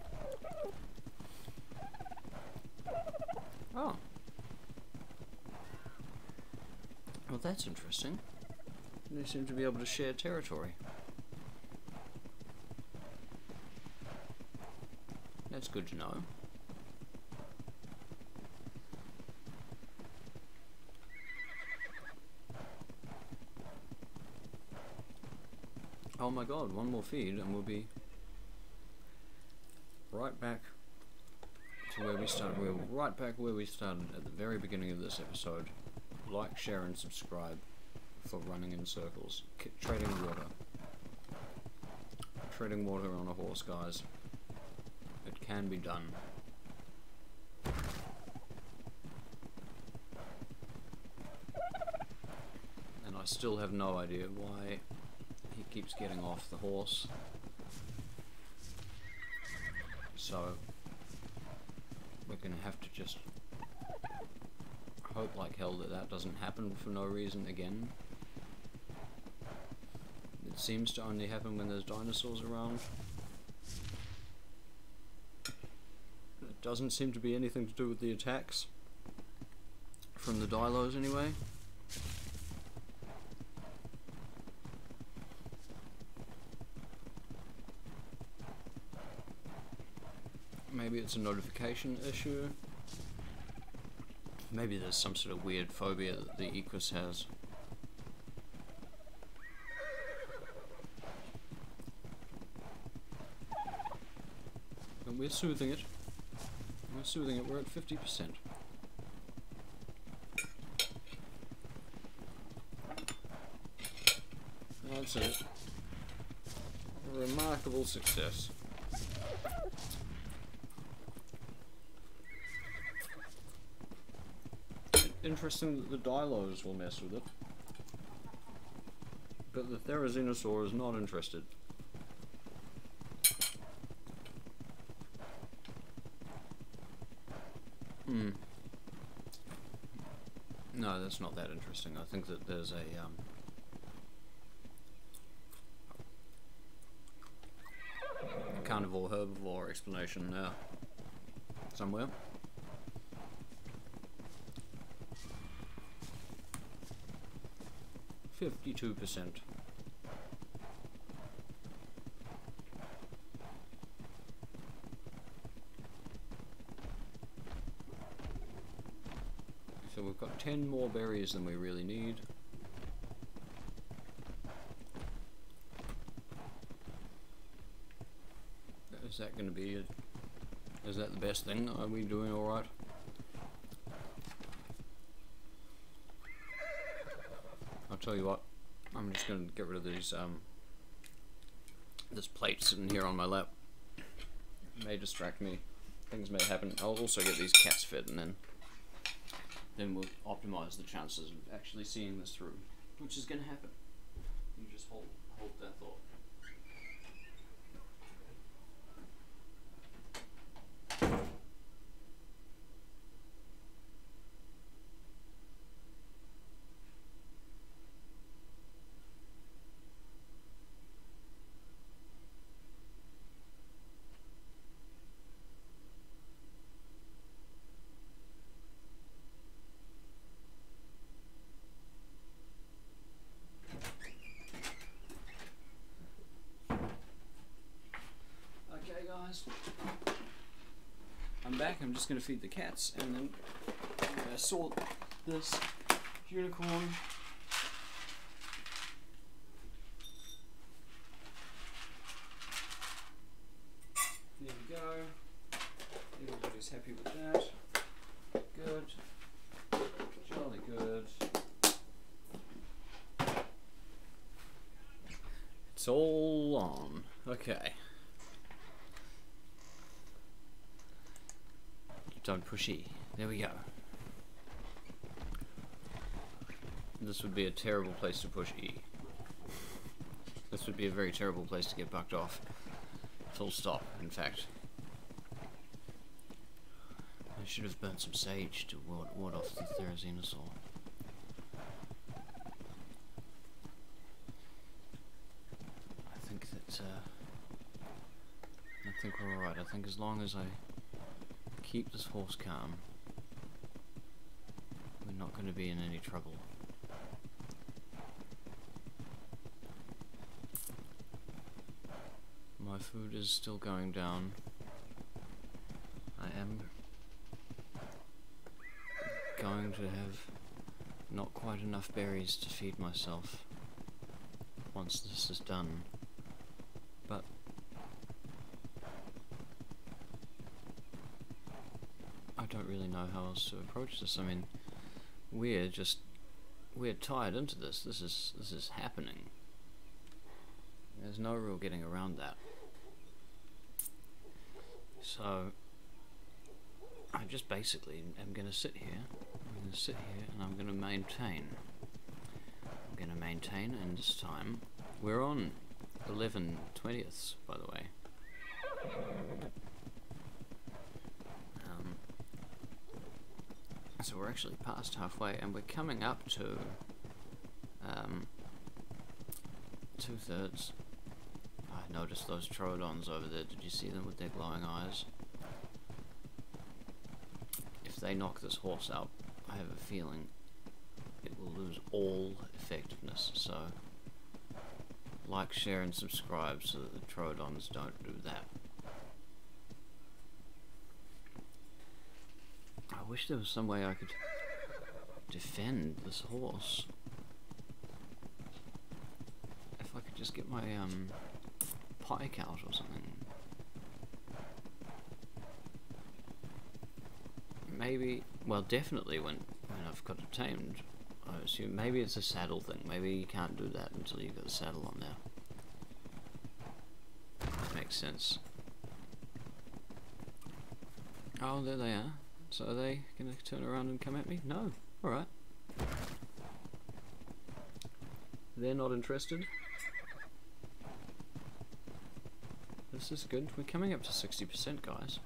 Oh. Well, that's interesting. They seem to be able to share territory. That's good to know. Oh my god, one more feed and we'll be right back to where we started. We're right back where we started at the very beginning of this episode. Like, share, and subscribe for running in circles. Treading water. Treading water on a horse, guys. It can be done. And I still have no idea why he keeps getting off the horse. So we're gonna have to just hope like hell that that doesn't happen for no reason again. It seems to only happen when there's dinosaurs around. It doesn't seem to be anything to do with the attacks from the dilos anyway. Maybe it's a notification issue. Maybe there's some sort of weird phobia that the Equus has. But we're soothing it. We're soothing it. We're at 50%. That's it. A remarkable success. Interesting that the dilos will mess with it, but the Therizinosaur is not interested. No, that's not that interesting. I think that there's a carnivore herbivore explanation there somewhere. 52%. So we've got 10 more berries than we really need. Is that going to be it? Is that the best thing? Are we doing alright? I'll tell you what, I'm just going to get rid of these, this plate sitting here on my lap. It may distract me. Things may happen. I'll also get these cats fed, and then we'll optimize the chances of actually seeing this through, which is going to happen. You just hold that thought. I'm back. I'm just going to feed the cats, and then I'm going to sort this unicorn. There we go. Everybody's happy with that. Good. Jolly good. It's all on. Okay. Don't push E. There we go. This would be a terrible place to push E. This would be a very terrible place to get bucked off. Full stop, in fact. I should have burnt some sage to ward off the Therizinosaur. I think we're alright. I think as long as I keep this horse calm, we're not going to be in any trouble. My food is still going down. I am going to have not quite enough berries to feed myself once this is done, but I don't really know how else to approach this. I mean, we're tied into this. This is happening. There's no real getting around that. So I just basically am going to sit here. I'm going to sit here and I'm going to maintain. I'm going to maintain, and this time we're on 11/20ths, by the way. So we're actually past halfway, and we're coming up to 2/3. I noticed those Troodons over there. Did you see them with their glowing eyes? If they knock this horse out, I have a feeling it will lose all effectiveness. So, like, share, and subscribe so that the Troodons don't do that. I wish there was some way I could defend this horse. If I could just get my pike out or something. Maybe, well, definitely when I've got it tamed, I assume. Maybe it's a saddle thing. Maybe you can't do that until you've got the saddle on there. That makes sense. Oh, there they are. So are they going to turn around and come at me? No. Alright. They're not interested. This is good. We're coming up to 60%, guys.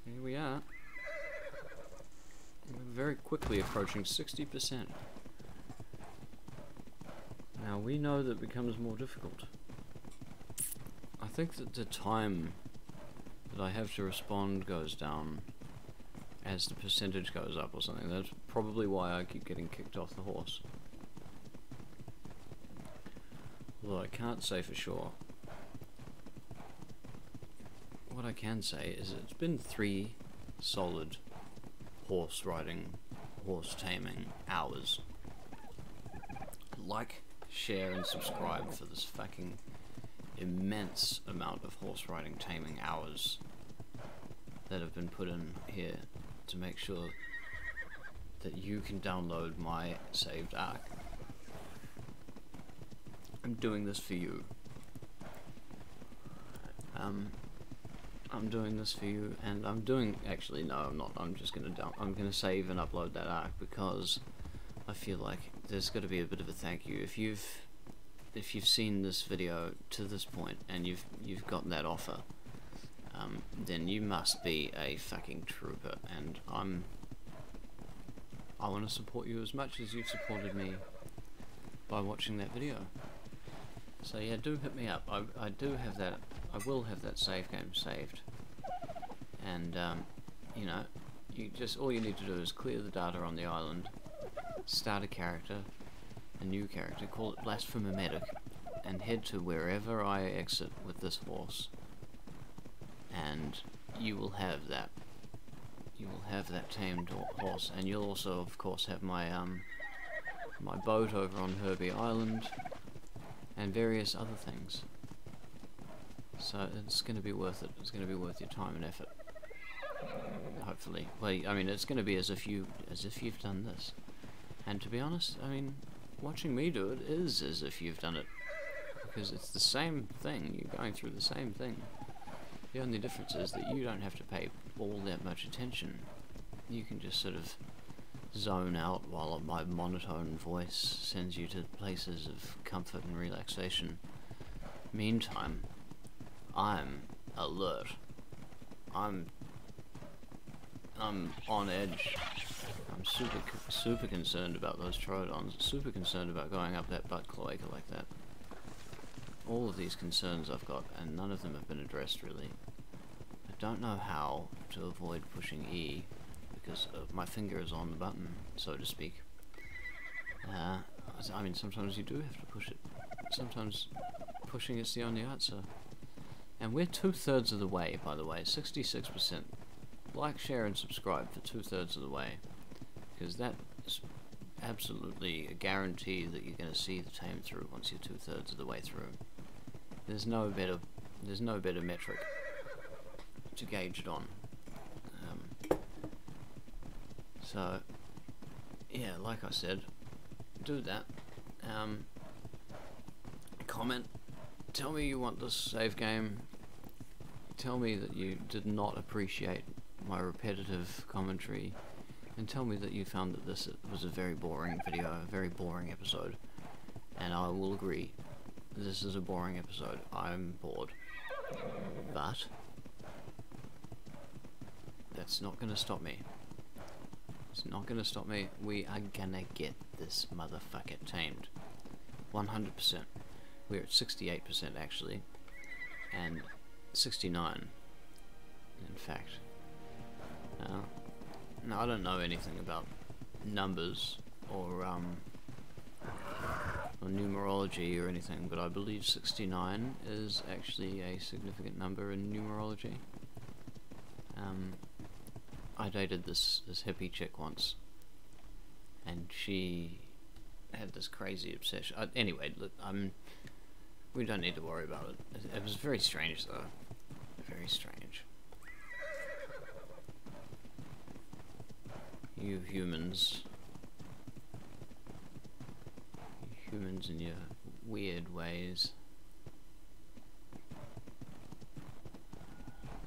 Here we are. We're very quickly approaching 60%. Now we know that becomes more difficult. I think that the time that I have to respond goes down as the percentage goes up or something. That's probably why I keep getting kicked off the horse. Although I can't say for sure. What I can say is it's been 3 solid horse riding, horse taming hours. Like, share, and subscribe for this fucking immense amount of horse riding taming hours that have been put in here to make sure that you can download my saved ARK. I'm doing this for you. I'm doing this for you, and I'm doing, actually no, I'm not. I'm just I'm gonna save and upload that ARK because I feel like there's got to be a bit of a thank you. If you've seen this video to this point and you've gotten that offer, then you must be a fucking trooper, and I want to support you as much as you've supported me by watching that video. So yeah, do hit me up. I do have that. I will have that save game saved, and you know, all you need to do is clear the data on the island, start a new character, call it Blasphemometic, and head to wherever I exit with this horse, and you will have that. You will have that tamed horse, and you'll also, of course, have my my boat over on Herbie Island, and various other things. So it's going to be worth it. It's going to be worth your time and effort. Hopefully. Well, I mean, it's going to be as if you've done this. And to be honest, I mean, watching me do it is as if you've done it, because it's the same thing. You're going through the same thing. The only difference is that you don't have to pay all that much attention. You can just sort of zone out while my monotone voice sends you to places of comfort and relaxation. Meantime, I'm alert. I'm on edge. I'm super concerned about those Troodons, super concerned about going up that butt cloaca like that. All of these concerns I've got, and none of them have been addressed really. I don't know how to avoid pushing E, because my finger is on the button, so to speak. I mean, sometimes you do have to push it. Sometimes pushing is the only answer. And we're 2/3 of the way, by the way, 66%. Like, share, and subscribe for 2/3 of the way, because that is absolutely a guarantee that you're going to see the tame through once you're 2/3 of the way through. There's no better metric to gauge it on. So yeah, like I said, do that. Comment. Tell me you want this save game. Tell me that you did not appreciate my repetitive commentary, and tell me that you found that this was a very boring video, a very boring episode. And I will agree, this is a boring episode. I'm bored. But that's not gonna stop me. It's not gonna stop me. We are gonna get this motherfucker tamed. 100%. We're at 68% actually, and 69 in fact. Now I don't know anything about numbers or numerology or anything, but I believe 69 is actually a significant number in numerology. I dated this hippie chick once, and she had this crazy obsession. Anyway, look, we don't need to worry about it. It was very strange though. Very strange. You humans in your weird ways.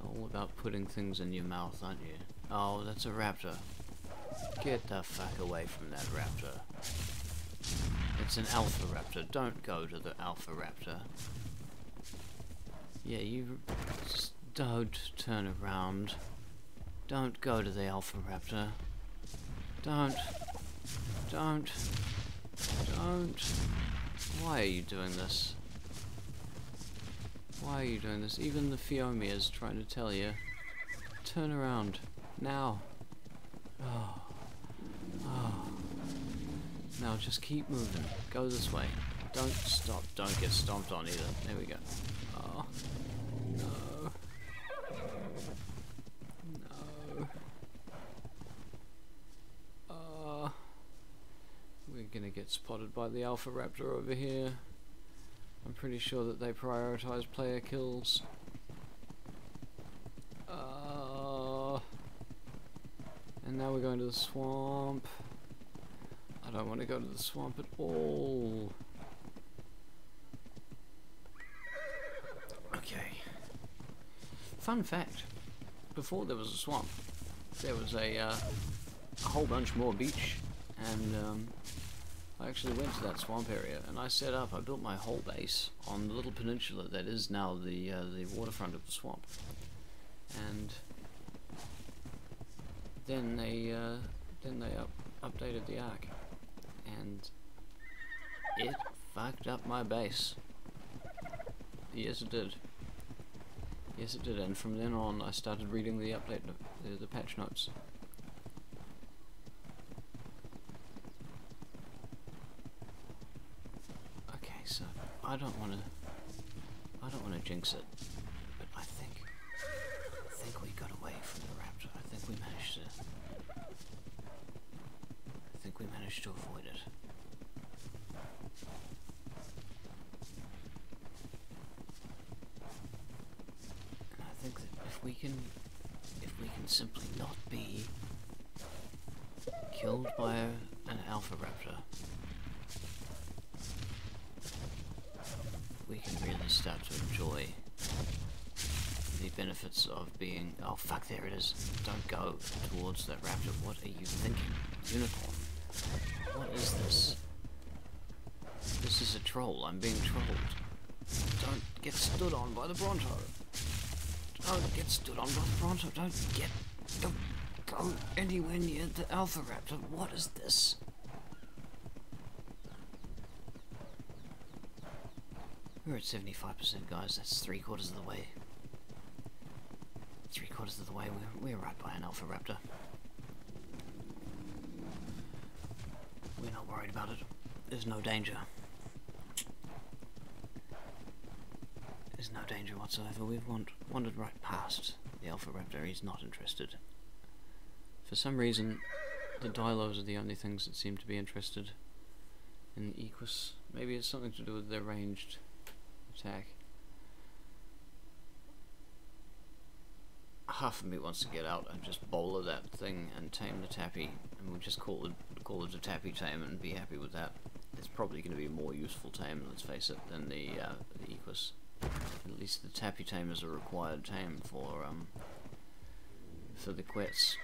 All about putting things in your mouth, aren't you? Oh, that's a raptor. Get the fuck away from that raptor. It's an alpha raptor. Don't go to the alpha raptor. Yeah, you just don't turn around. Don't go to the alpha raptor. Don't. Why are you doing this? Why are you doing this? Even the Fiomia is trying to tell you. Turn around. Now. Oh. Now just keep moving. Go this way. Don't stop. Don't get stomped on either. There we go. Oh. No. We're gonna get spotted by the Alpha Raptor over here. I'm pretty sure that they prioritize player kills. And now we're going to the swamp. I don't want to go to the swamp at all. Okay. Fun fact. Before there was a swamp, there was a whole bunch more beach, and I actually went to that swamp area and I built my whole base on the little peninsula that is now the waterfront of the swamp. And then they updated the ARK, and it fucked up my base. Yes, it did. Yes, it did. And from then on, I started reading the update, the patch notes. Okay, so I don't want to jinx it, but I think we got away from the raptor. I think we managed to avoid it. And I think that if we can simply not be killed by an alpha raptor, we can really start to enjoy the benefits of being... Oh fuck, there it is. Don't go towards that raptor. What are you thinking? Unicorn. What is this? This is a troll. I'm being trolled. Don't get stood on by the Bronto. Don't get stood on by the Bronto. Don't go anywhere near the Alpha Raptor. What is this? We're at 75%, guys. That's 3/4 of the way. 3/4 of the way. We're right by an Alpha Raptor. We're not worried about it. There's no danger. There's no danger whatsoever. We've wandered right past the Alpha Raptor. He's not interested. For some reason, the Dilos are the only things that seem to be interested in the Equus. Maybe it's something to do with their ranged attack. Half of me wants to get out and just bowler that thing and tame the Tappy, and we'll just call it a Tappy Tame and be happy with that. It's probably going to be a more useful tame, let's face it, than the Equus. At least the Tappy Tame is a required tame for the Quets.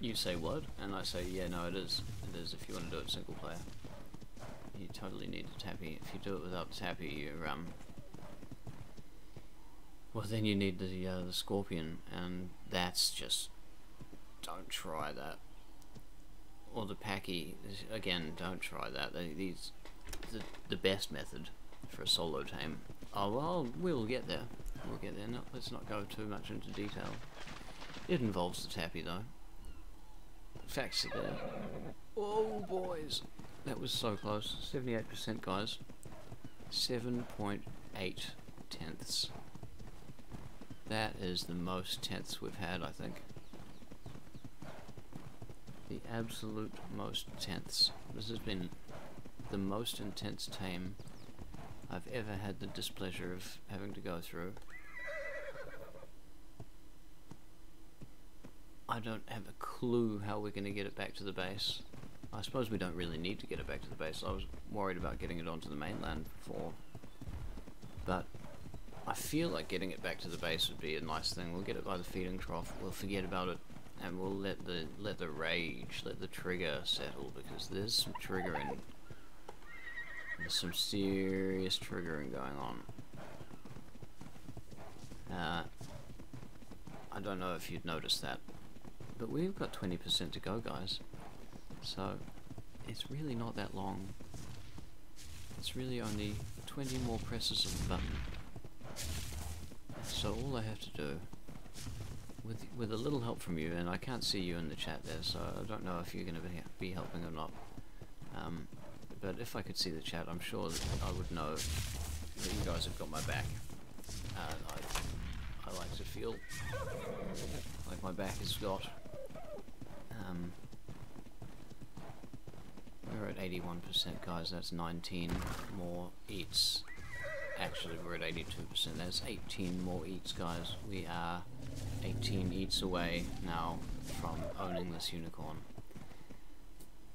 You say what? And I say, yeah, no, it is. It is if you want to do it single player. You totally need the Tappy. If you do it without the Tappy, you're well, then you need the Scorpion, and that's just, don't try that. Or the Packy, again, don't try that. The best method for a solo tame. Oh well, we'll get there. We'll get there. No, let's not go too much into detail. It involves the Tappy though. Facts are there. Oh boys, that was so close. 78% guys. 7.8 tenths. That is the most tenths we've had, I think. The absolute most tenths. This has been the most intense tame I've ever had the displeasure of having to go through. I don't have a clue how we're going to get it back to the base. I suppose we don't really need to get it back to the base. I was worried about getting it onto the mainland before. But I feel like getting it back to the base would be a nice thing. We'll get it by the feeding trough, we'll forget about it, and we'll let the rage, let the trigger settle, because there's some triggering. There's some serious triggering going on. I don't know if you'd noticed that, but we've got 20% to go, guys. So it's really not that long. It's really only 20 more presses of the button. So all I have to do, with a little help from you, and I can't see you in the chat there, so I don't know if you're going to be helping or not. But if I could see the chat, I'm sure that I would know that you guys have got my back. I like to feel like my back is got. We're at 81%, guys. That's 19 more eats. Actually, we're at 82%. That's 18 more eats, guys. We are 18 eats away now from owning this unicorn.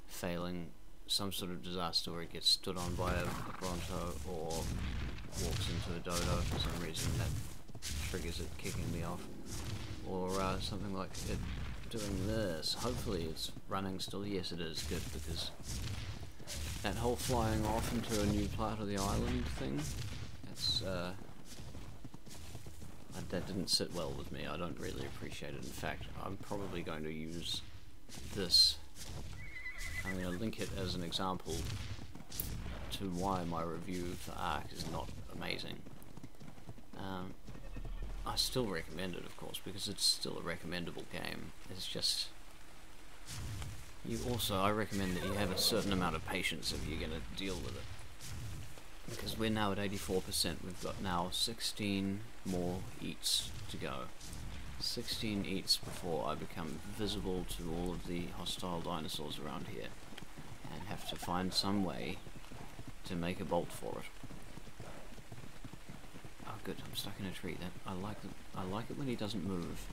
Failing some sort of disaster where it gets stood on by a Bronto or walks into a Dodo for some reason that triggers it kicking me off, or something like it doing this. Hopefully it's running still. Yes, it is good, because that whole flying off into a new part of the island thing, that's that didn't sit well with me. I don't really appreciate it. In fact, I'm probably going to use this. I'm going to link it as an example to why my review for ARK is not amazing. I still recommend it, of course, because it's still a recommendable game. It's just, I recommend that you have a certain amount of patience if you're going to deal with it. Because we're now at 84%, we've got now 16 more eats to go. 16 eats before I become visible to all of the hostile dinosaurs around here, and have to find some way to make a bolt for it. Oh good, I'm stuck in a tree. I like it when he doesn't move.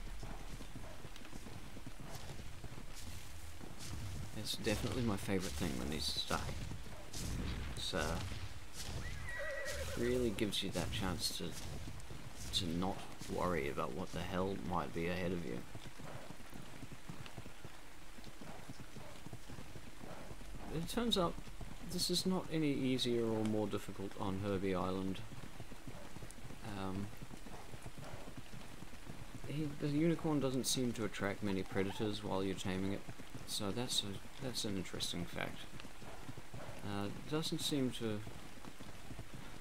It's definitely my favourite thing when he's stuck. It's really gives you that chance to not worry about what the hell might be ahead of you. It turns out this is not any easier or more difficult on Herbie Island. The unicorn doesn't seem to attract many predators while you're taming it, so that's an interesting fact. It doesn't seem to.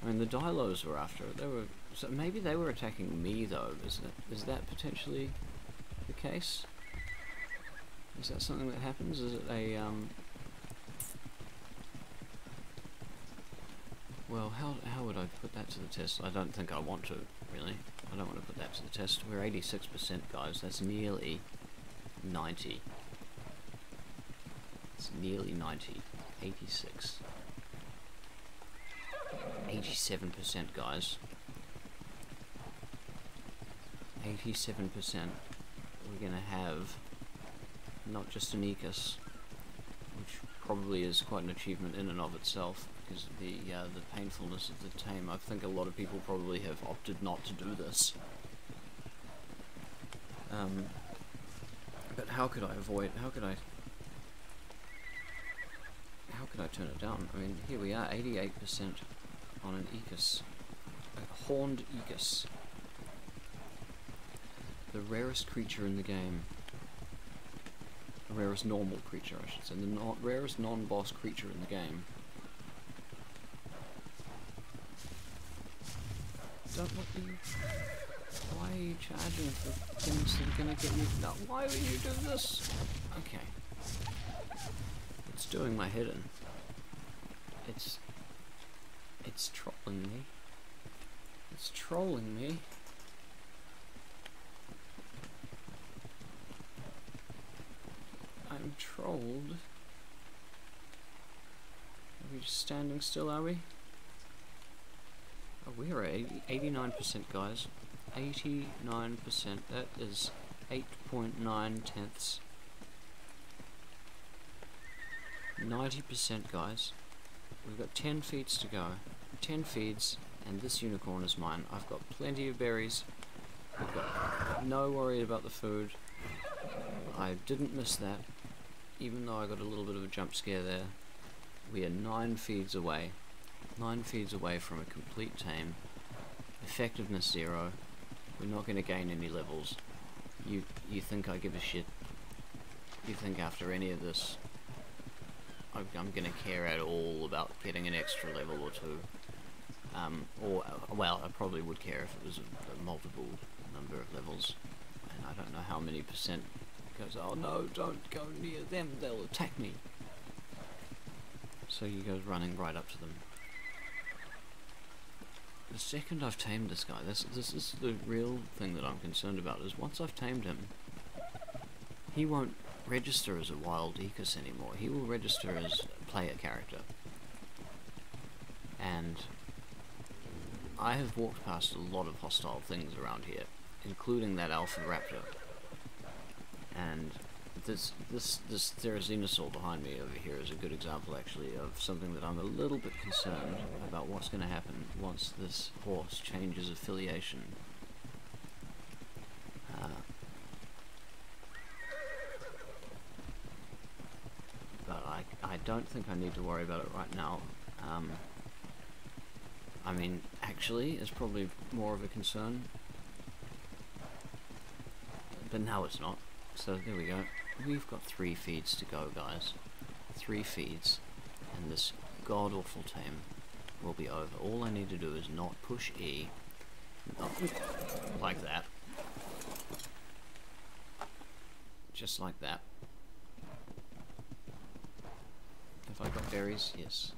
I mean, the Dilos were after it. So maybe they were attacking me though. Is that potentially the case? Is that something that happens? Is it a well, how would I put that to the test? I don't think I want to, really. I don't want to put that to the test. We're 86%, guys. That's nearly 90. It's nearly 90. 86. 87%, guys. 87%. We're gonna have not just an Ecus, which probably is quite an achievement in and of itself, because of the painfulness of the Tame. I think a lot of people probably have opted not to do this. But how could I avoid? How could I turn it down? I mean, here we are, 88% on an Ecus, a horned Ecus, the rarest creature in the game. The rarest normal creature, I should say. The rarest non-boss creature in the game. Don't let me... Why are you charging for things that are gonna get you... No, why would you do this? Okay. It's doing my head in. It's trolling me. It's trolling me. I'm trolled. Are we just standing still, are we? Oh, we're at 89%, guys. 89%. That is 8.9 tenths. 90%, guys. We've got 10 feeds to go. 10 feeds, and this unicorn is mine. I've got plenty of berries. I've got no worry about the food. I didn't miss that, even though I got a little bit of a jump scare there. We are 9 feeds away. 9 feeds away from a complete tame. Effectiveness 0. We're not going to gain any levels. You think I give a shit? You think after any of this I'm going to care at all about getting an extra level or two? Well, I probably would care if it was a multiple number of levels. And I don't know how many percent goes, oh no, don't go near them, they'll attack me. So you go running right up to them. The second I've tamed this guy, this is the real thing that I'm concerned about, is once I've tamed him, he won't register as a wild Ecus anymore. He will register as a player character. And I have walked past a lot of hostile things around here, including that alpha raptor. And this Therizinosaur behind me over here is a good example, actually, of something that I'm a little bit concerned about what's going to happen once this horse changes affiliation. But I don't think I need to worry about it right now. I mean, actually, it's probably more of a concern. But now it's not. So there we go. We've got 3 feeds to go, guys. 3 feeds, and this god-awful tame will be over. All I need to do is not push E. Not like that. Just like that. Have I got berries? Yes.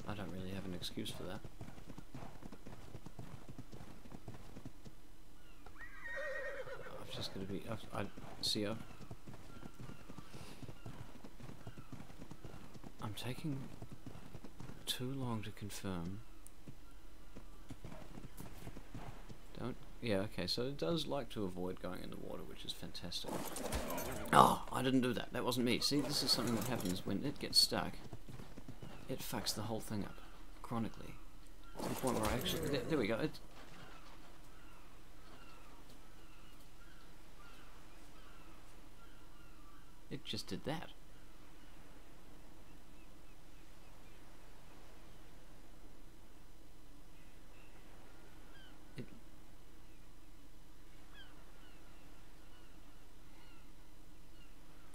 I don't really have an excuse for that. I've just got to be... I see her. I'm taking too long to confirm. Don't... Yeah, okay, so it does like to avoid going in the water, which is fantastic. Oh, I didn't do that. That wasn't me. See, this is something that happens when it gets stuck. It fucks the whole thing up, chronically. To the point where I actually... There we go. It just did that.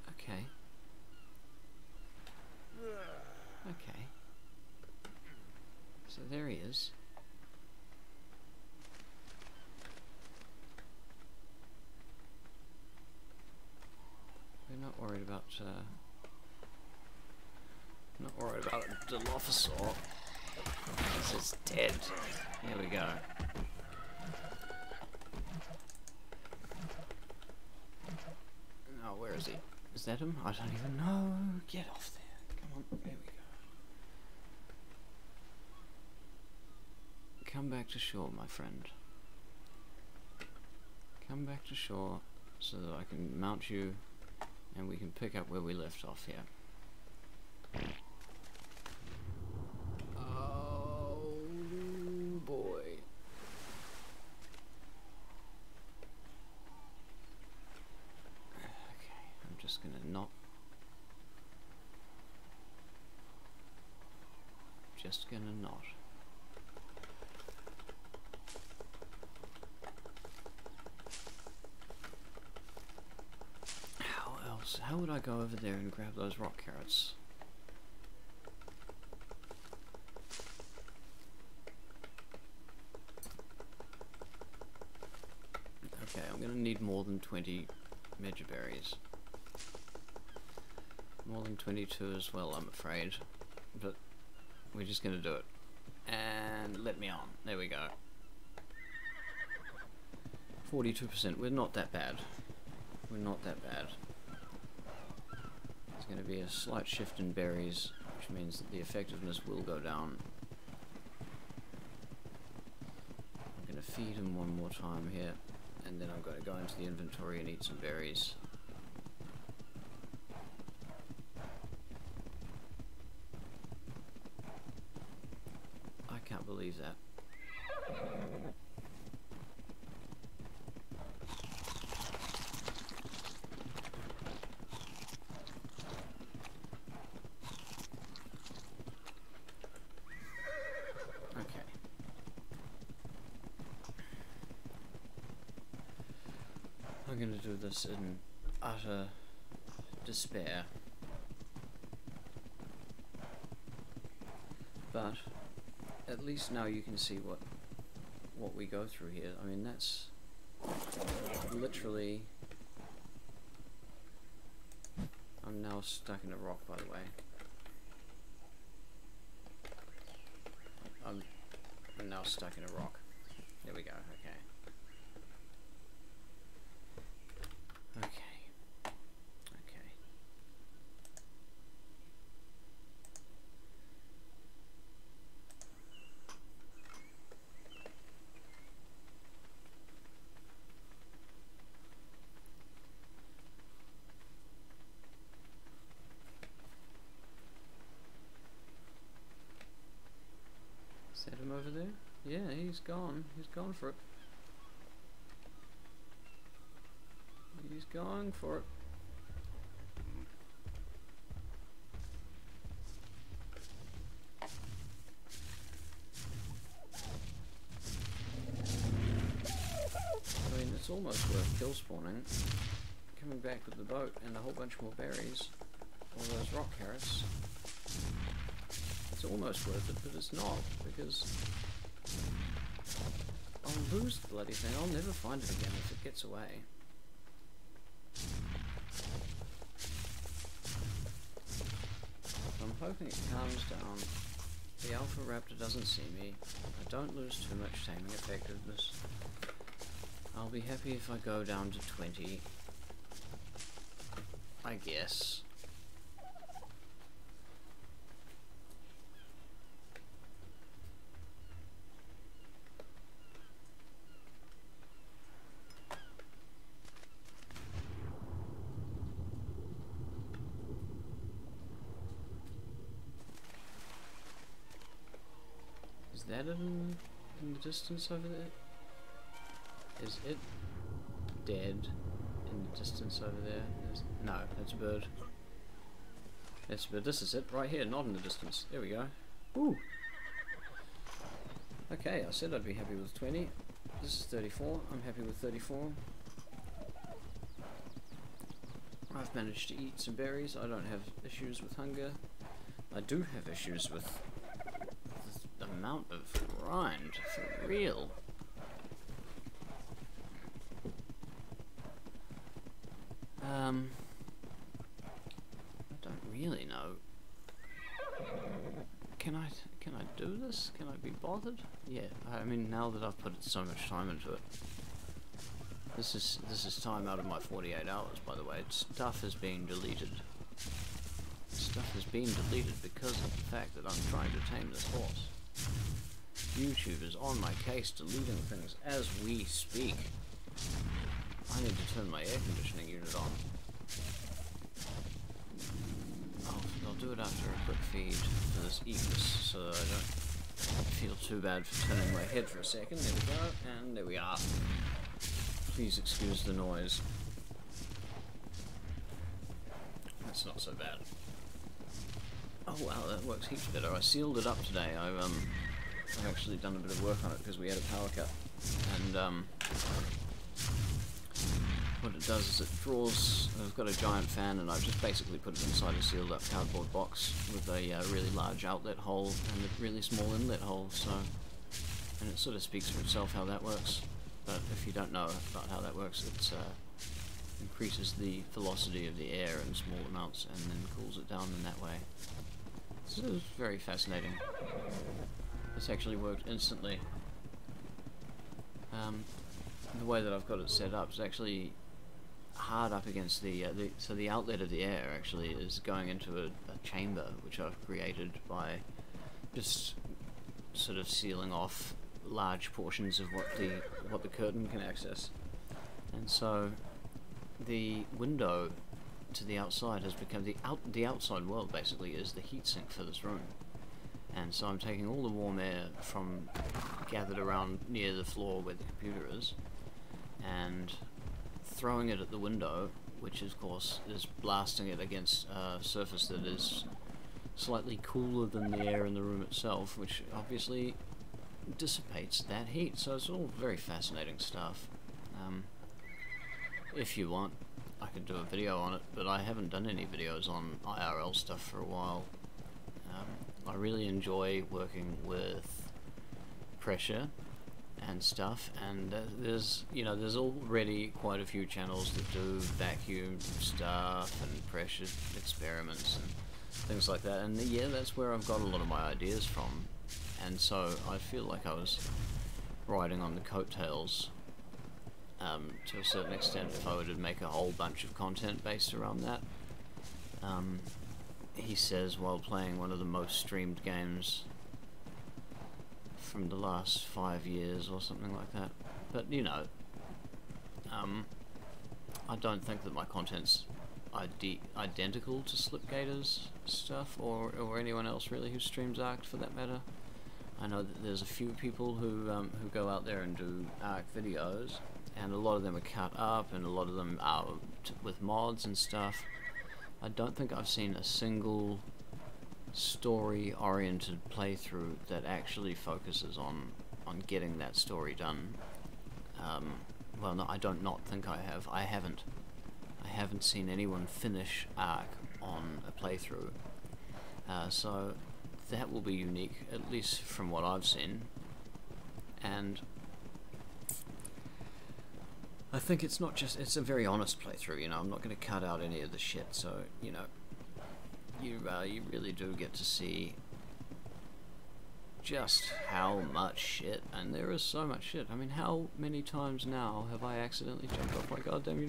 Okay. Okay. So there he is. We're not worried about Not worried about a Dilophosaur. This is dead. Here we go. Oh, where is he? Is that him? I don't even know. Get off there. Come on. There we go. Come back to shore, my friend. Come back to shore so that I can mount you and we can pick up where we left off here. Oh boy. Okay, I'm just gonna not. Just gonna not. How would I go over there and grab those rock carrots? Okay, I'm gonna need more than 20 megaberries. More than 22 as well, I'm afraid. But we're just gonna do it. And let me on. There we go. 42%. We're not that bad. We're not that bad. Going to be a slight shift in berries, which means that the effectiveness will go down. I'm going to feed him one more time here, and then I'm going to go into the inventory and eat some berries. I can't believe that. I'm going to do this in utter despair, but at least now you can see what we go through here. I mean, that's literally. I'm now stuck in a rock, by the way. I'm now stuck in a rock. There we go. Okay. Is that him over there? Yeah, he's gone. He's gone for it. He's going for it. I mean, it's almost worth kill spawning. Coming back with the boat and a whole bunch more berries. All those rock carrots. It's almost worth it, but it's not, because I'll lose the bloody thing. I'll never find it again if it gets away. I'm hoping it calms down. The Alpha Raptor doesn't see me. I don't lose too much taming effectiveness. I'll be happy if I go down to 20. I guess. Is that it in the distance over there? Is it dead in the distance over there? No, that's a bird. That's a bird. This is it, right here, not in the distance. There we go. Ooh! Okay, I said I'd be happy with 20. This is 34. I'm happy with 34. I've managed to eat some berries. I don't have issues with hunger. I do have issues with the amount of grind, for real. I don't really know this? Can I be bothered? Yeah, I mean, now that I've put so much time into it. This is time out of my 48 hours, by the way. Stuff has been deleted. Stuff has been deleted because of the fact that I'm trying to tame this horse. YouTube is on my case, deleting things as we speak. I need to turn my air conditioning unit on. I'll do it after a quick feed for this Eagles, so I don't feel too bad for turning my head for a second. There we go, and there we are. Please excuse the noise. That's not so bad. Oh wow, that works heaps better. I sealed it up today. I've actually done a bit of work on it because we had a power cut. And what it does is it draws. I've got a giant fan, and I've just basically put it inside a sealed up cardboard box with a really large outlet hole and a really small inlet hole. So, and it sort of speaks for itself how that works. But if you don't know about how that works, it increases the velocity of the air in small amounts and then cools it down in that way. So it's very fascinating. This actually worked instantly. The way that I've got it set up is actually hard up against so the outlet of the air actually is going into a chamber which I've created by just sort of sealing off large portions of what the curtain can access, and so the window to the outside has become the outside world basically is the heatsink for this room, and so I'm taking all the warm air from gathered around near the floor where the computer is, and throwing it at the window, which of course is blasting it against a surface that is slightly cooler than the air in the room itself, which obviously dissipates that heat. So it's all very fascinating stuff. If you want, I could do a video on it, but I haven't done any videos on IRL stuff for a while. I really enjoy working with pressure and stuff, and there's already quite a few channels that do vacuum stuff and pressure experiments and things like that, and yeah, that's where I've got a lot of my ideas from. And so I feel like I was riding on the coattails to a certain extent if I were to make a whole bunch of content based around that. He says while playing one of the most streamed games from the last 5 years or something like that. But you know, I don't think that my content's identical to Slipgator's stuff or anyone else really who streams ARK for that matter. I know that there's a few people who go out there and do ARK videos, and a lot of them are cut up, and a lot of them are with mods and stuff. I don't think I've seen a single story-oriented playthrough that actually focuses on getting that story done. Well, no, I don't not think I have. I haven't seen anyone finish ARK on a playthrough. So that will be unique, at least from what I've seen. And I think it's not just, it's a very honest playthrough, you know, I'm not going to cut out any of the shit, so, you know, you really do get to see just how much shit, and there is so much shit. I mean, how many times now have I accidentally jumped off my goddamn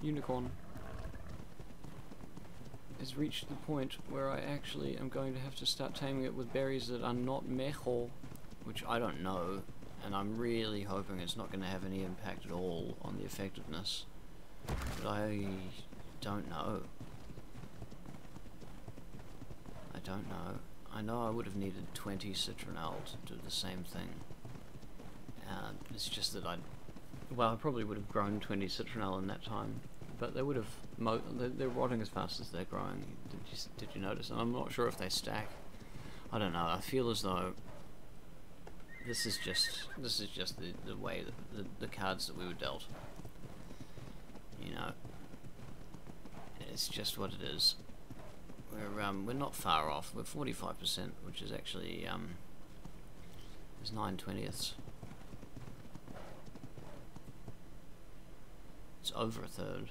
unicorn? It's reached the point where I actually am going to have to start taming it with berries that are not mejor, which I don't know, and I'm really hoping it's not going to have any impact at all on the effectiveness, but I don't know. I don't know. I know I would have needed 20 citronelle to do the same thing. It's just that I probably would have grown 20 citronelle in that time, but they would have they're rotting as fast as they're growing. Did you notice? And I'm not sure if they stack. I don't know. I feel as though this is just the way that the cards that we were dealt. You know, it's just what it is. We're not far off. We're 45%, which is actually is 9/20. It's over a third.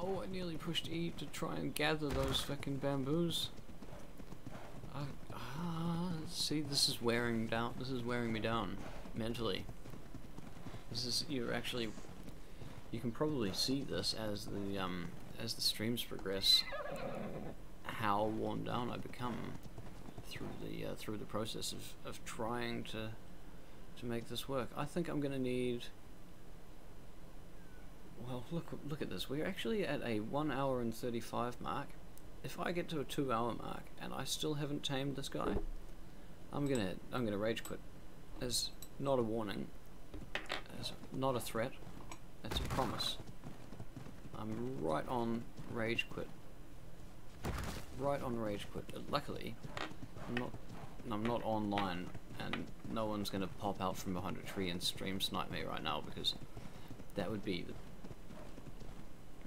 Oh, I nearly pushed E to try and gather those fucking bamboos. See, this is wearing down. This is wearing me down mentally. This is you can probably see this as the streams progress, how worn down I become through the process of trying to make this work. I think I'm gonna need. Well, look at this. We're actually at a 1 hour and 35 mark. If I get to a 2 hour mark and I still haven't tamed this guy, I'm gonna rage quit. As not a warning, as not a threat. That's a promise. I'm right on rage quit. Right on rage quit. Luckily, I'm not online, and no one's gonna pop out from behind a tree and stream snipe me right now, because that would be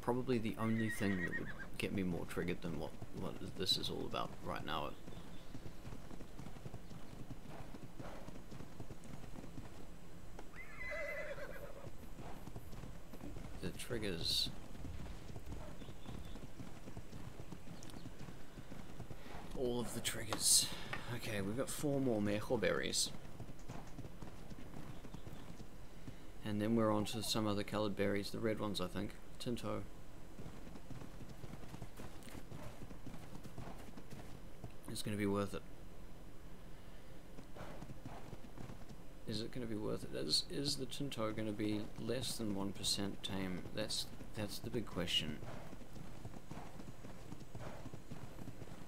probably the only thing that would get me more triggered than what this is all about right now. The triggers. All of the triggers. Okay, we've got 4 more mejo berries. And then we're on to some other coloured berries, the red ones I think. Tinto. It's going to be worth it. Is it going to be worth it? Is the Tinto going to be less than 1% tame? That's the big question.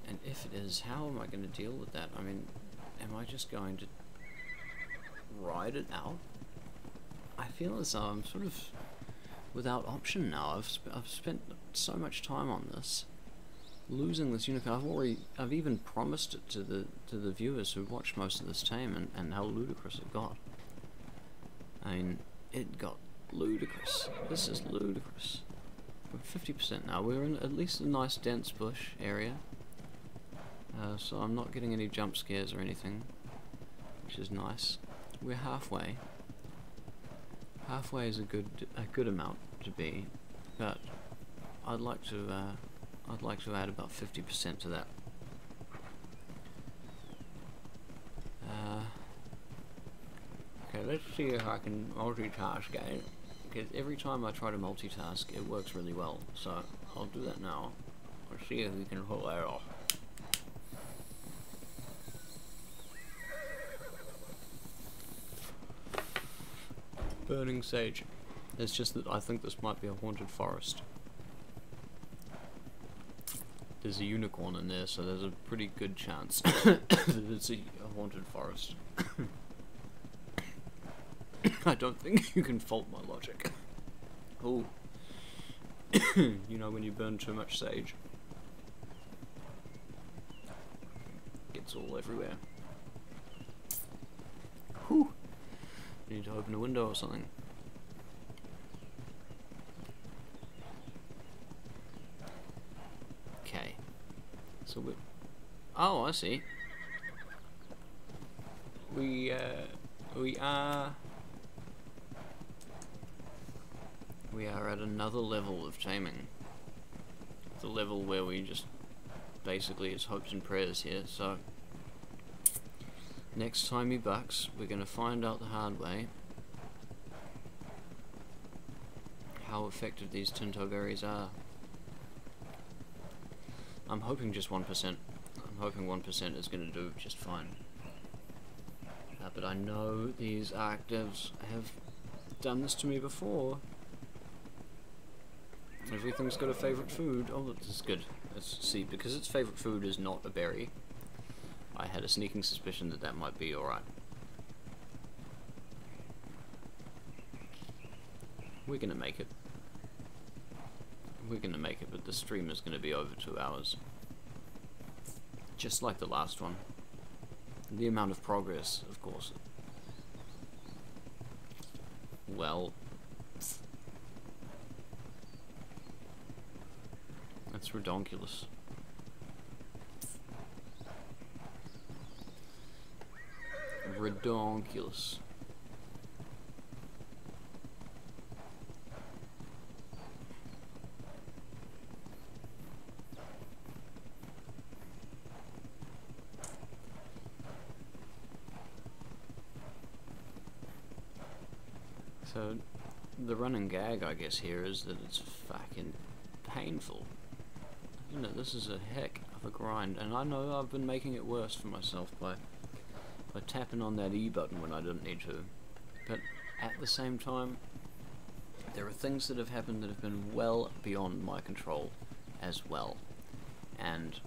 And if it is, how am I going to deal with that? I mean, am I just going to ride it out? I feel as though I'm sort of without option now. I've spent so much time on this. Losing this unicorn, I've even promised it to the viewers who watched most of this tame, and how ludicrous it got. I mean, it got ludicrous. This is ludicrous. We're 50% now. We're in at least a nice dense bush area, so I'm not getting any jump scares or anything, which is nice. We're halfway. Halfway is a good amount to be, but I'd like to add about 50% to that. Okay, let's see if I can multitask again, because every time I try to multitask it works really well, so I'll do that now. Let's see if we can pull that off. Burning sage. It's just that I think this might be a haunted forest. There's a unicorn in there, so there's a pretty good chance that it's a haunted forest. I don't think you can fault my logic. Oh, you know when you burn too much sage, it's all everywhere. Whew. Need to open a window or something. Okay. So we. Oh, I see. We are at another level of taming. The level where we just basically it's hopes and prayers here. So next time he bucks, we're going to find out the hard way how effective these Tinto berries are. I'm hoping just 1%. I'm hoping 1% is going to do just fine. But I know these ARK devs have done this to me before. Everything's got a favourite food. Oh, this is good. Let's see, because its favourite food is not a berry, I had a sneaking suspicion that that might be alright. We're gonna make it. We're gonna make it, but the stream is gonna be over 2 hours. Just like the last one. The amount of progress, of course. Well, that's redonkulous. Redonkulous. So, the running gag, I guess, here is that it's fucking painful. You know, this is a heck of a grind, and I know I've been making it worse for myself by tapping on that E button when I didn't need to. But at the same time, there are things that have happened that have been well beyond my control as well. And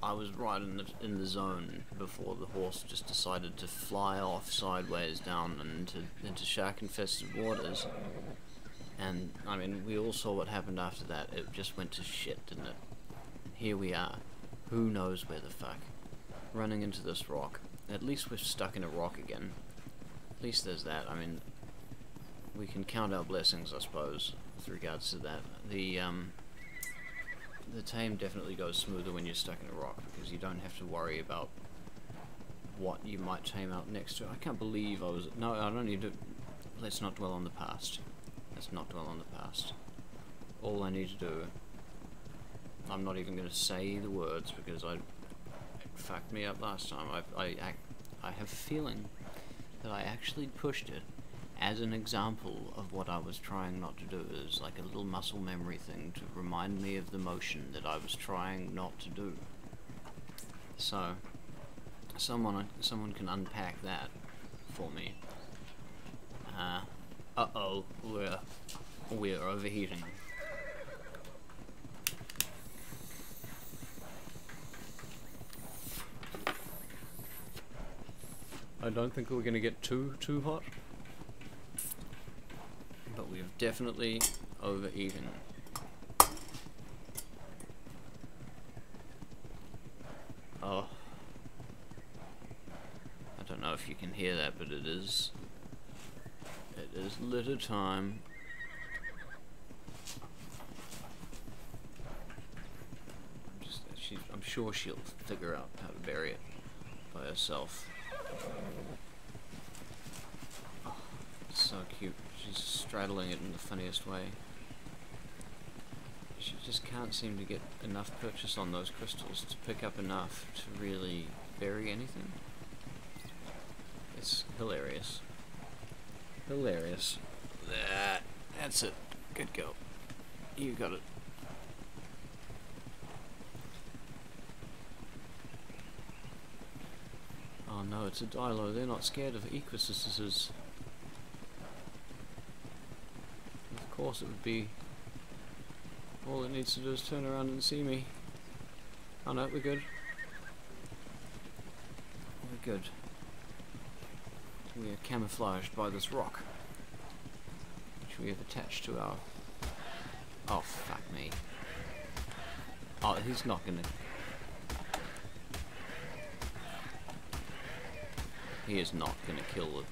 I was right in the zone before the horse just decided to fly off sideways down into shark-infested waters. And, I mean, we all saw what happened after that. It just went to shit, didn't it? Here we are. Who knows where the fuck? Running into this rock. At least we're stuck in a rock again. At least there's that. I mean, we can count our blessings, I suppose, with regards to that. The Tame definitely goes smoother when you're stuck in a rock, because you don't have to worry about what you might tame out next to. I can't believe I was... No, I don't need to... Let's not dwell on the past. Let's not dwell on the past. All I need to do... I'm not even going to say the words, because it fucked me up last time. I have a feeling that I actually pushed it as an example of what I was trying not to do. It was like a little muscle memory thing to remind me of the motion that I was trying not to do. So, someone can unpack that for me. Uh-oh, we're overheating. I don't think we're going to get too hot, but we have definitely overeaten. Oh, I don't know if you can hear that, but it is litter time. I'm sure she'll figure out how to bury it by herself. Oh, it's so cute. She's straddling it in the funniest way. She just can't seem to get enough purchase on those crystals to pick up enough to really bury anything. It's hilarious. Hilarious. That's it. Good girl. You got it. Oh no, it's a Dilo. They're not scared of equisuses. Of course it would be. All it needs to do is turn around and see me. Oh no, we're good. We're good. We are camouflaged by this rock, which we have attached to our... Oh, fuck me. Oh, he's not gonna... He is not gonna kill it.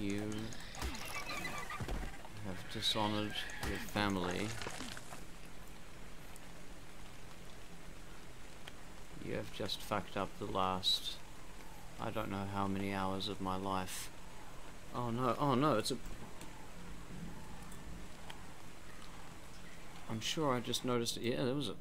You have dishonored your family. You have just fucked up the last, I don't know how many hours of my life. Oh no, it's a... I'm sure I just noticed it. Yeah, there was a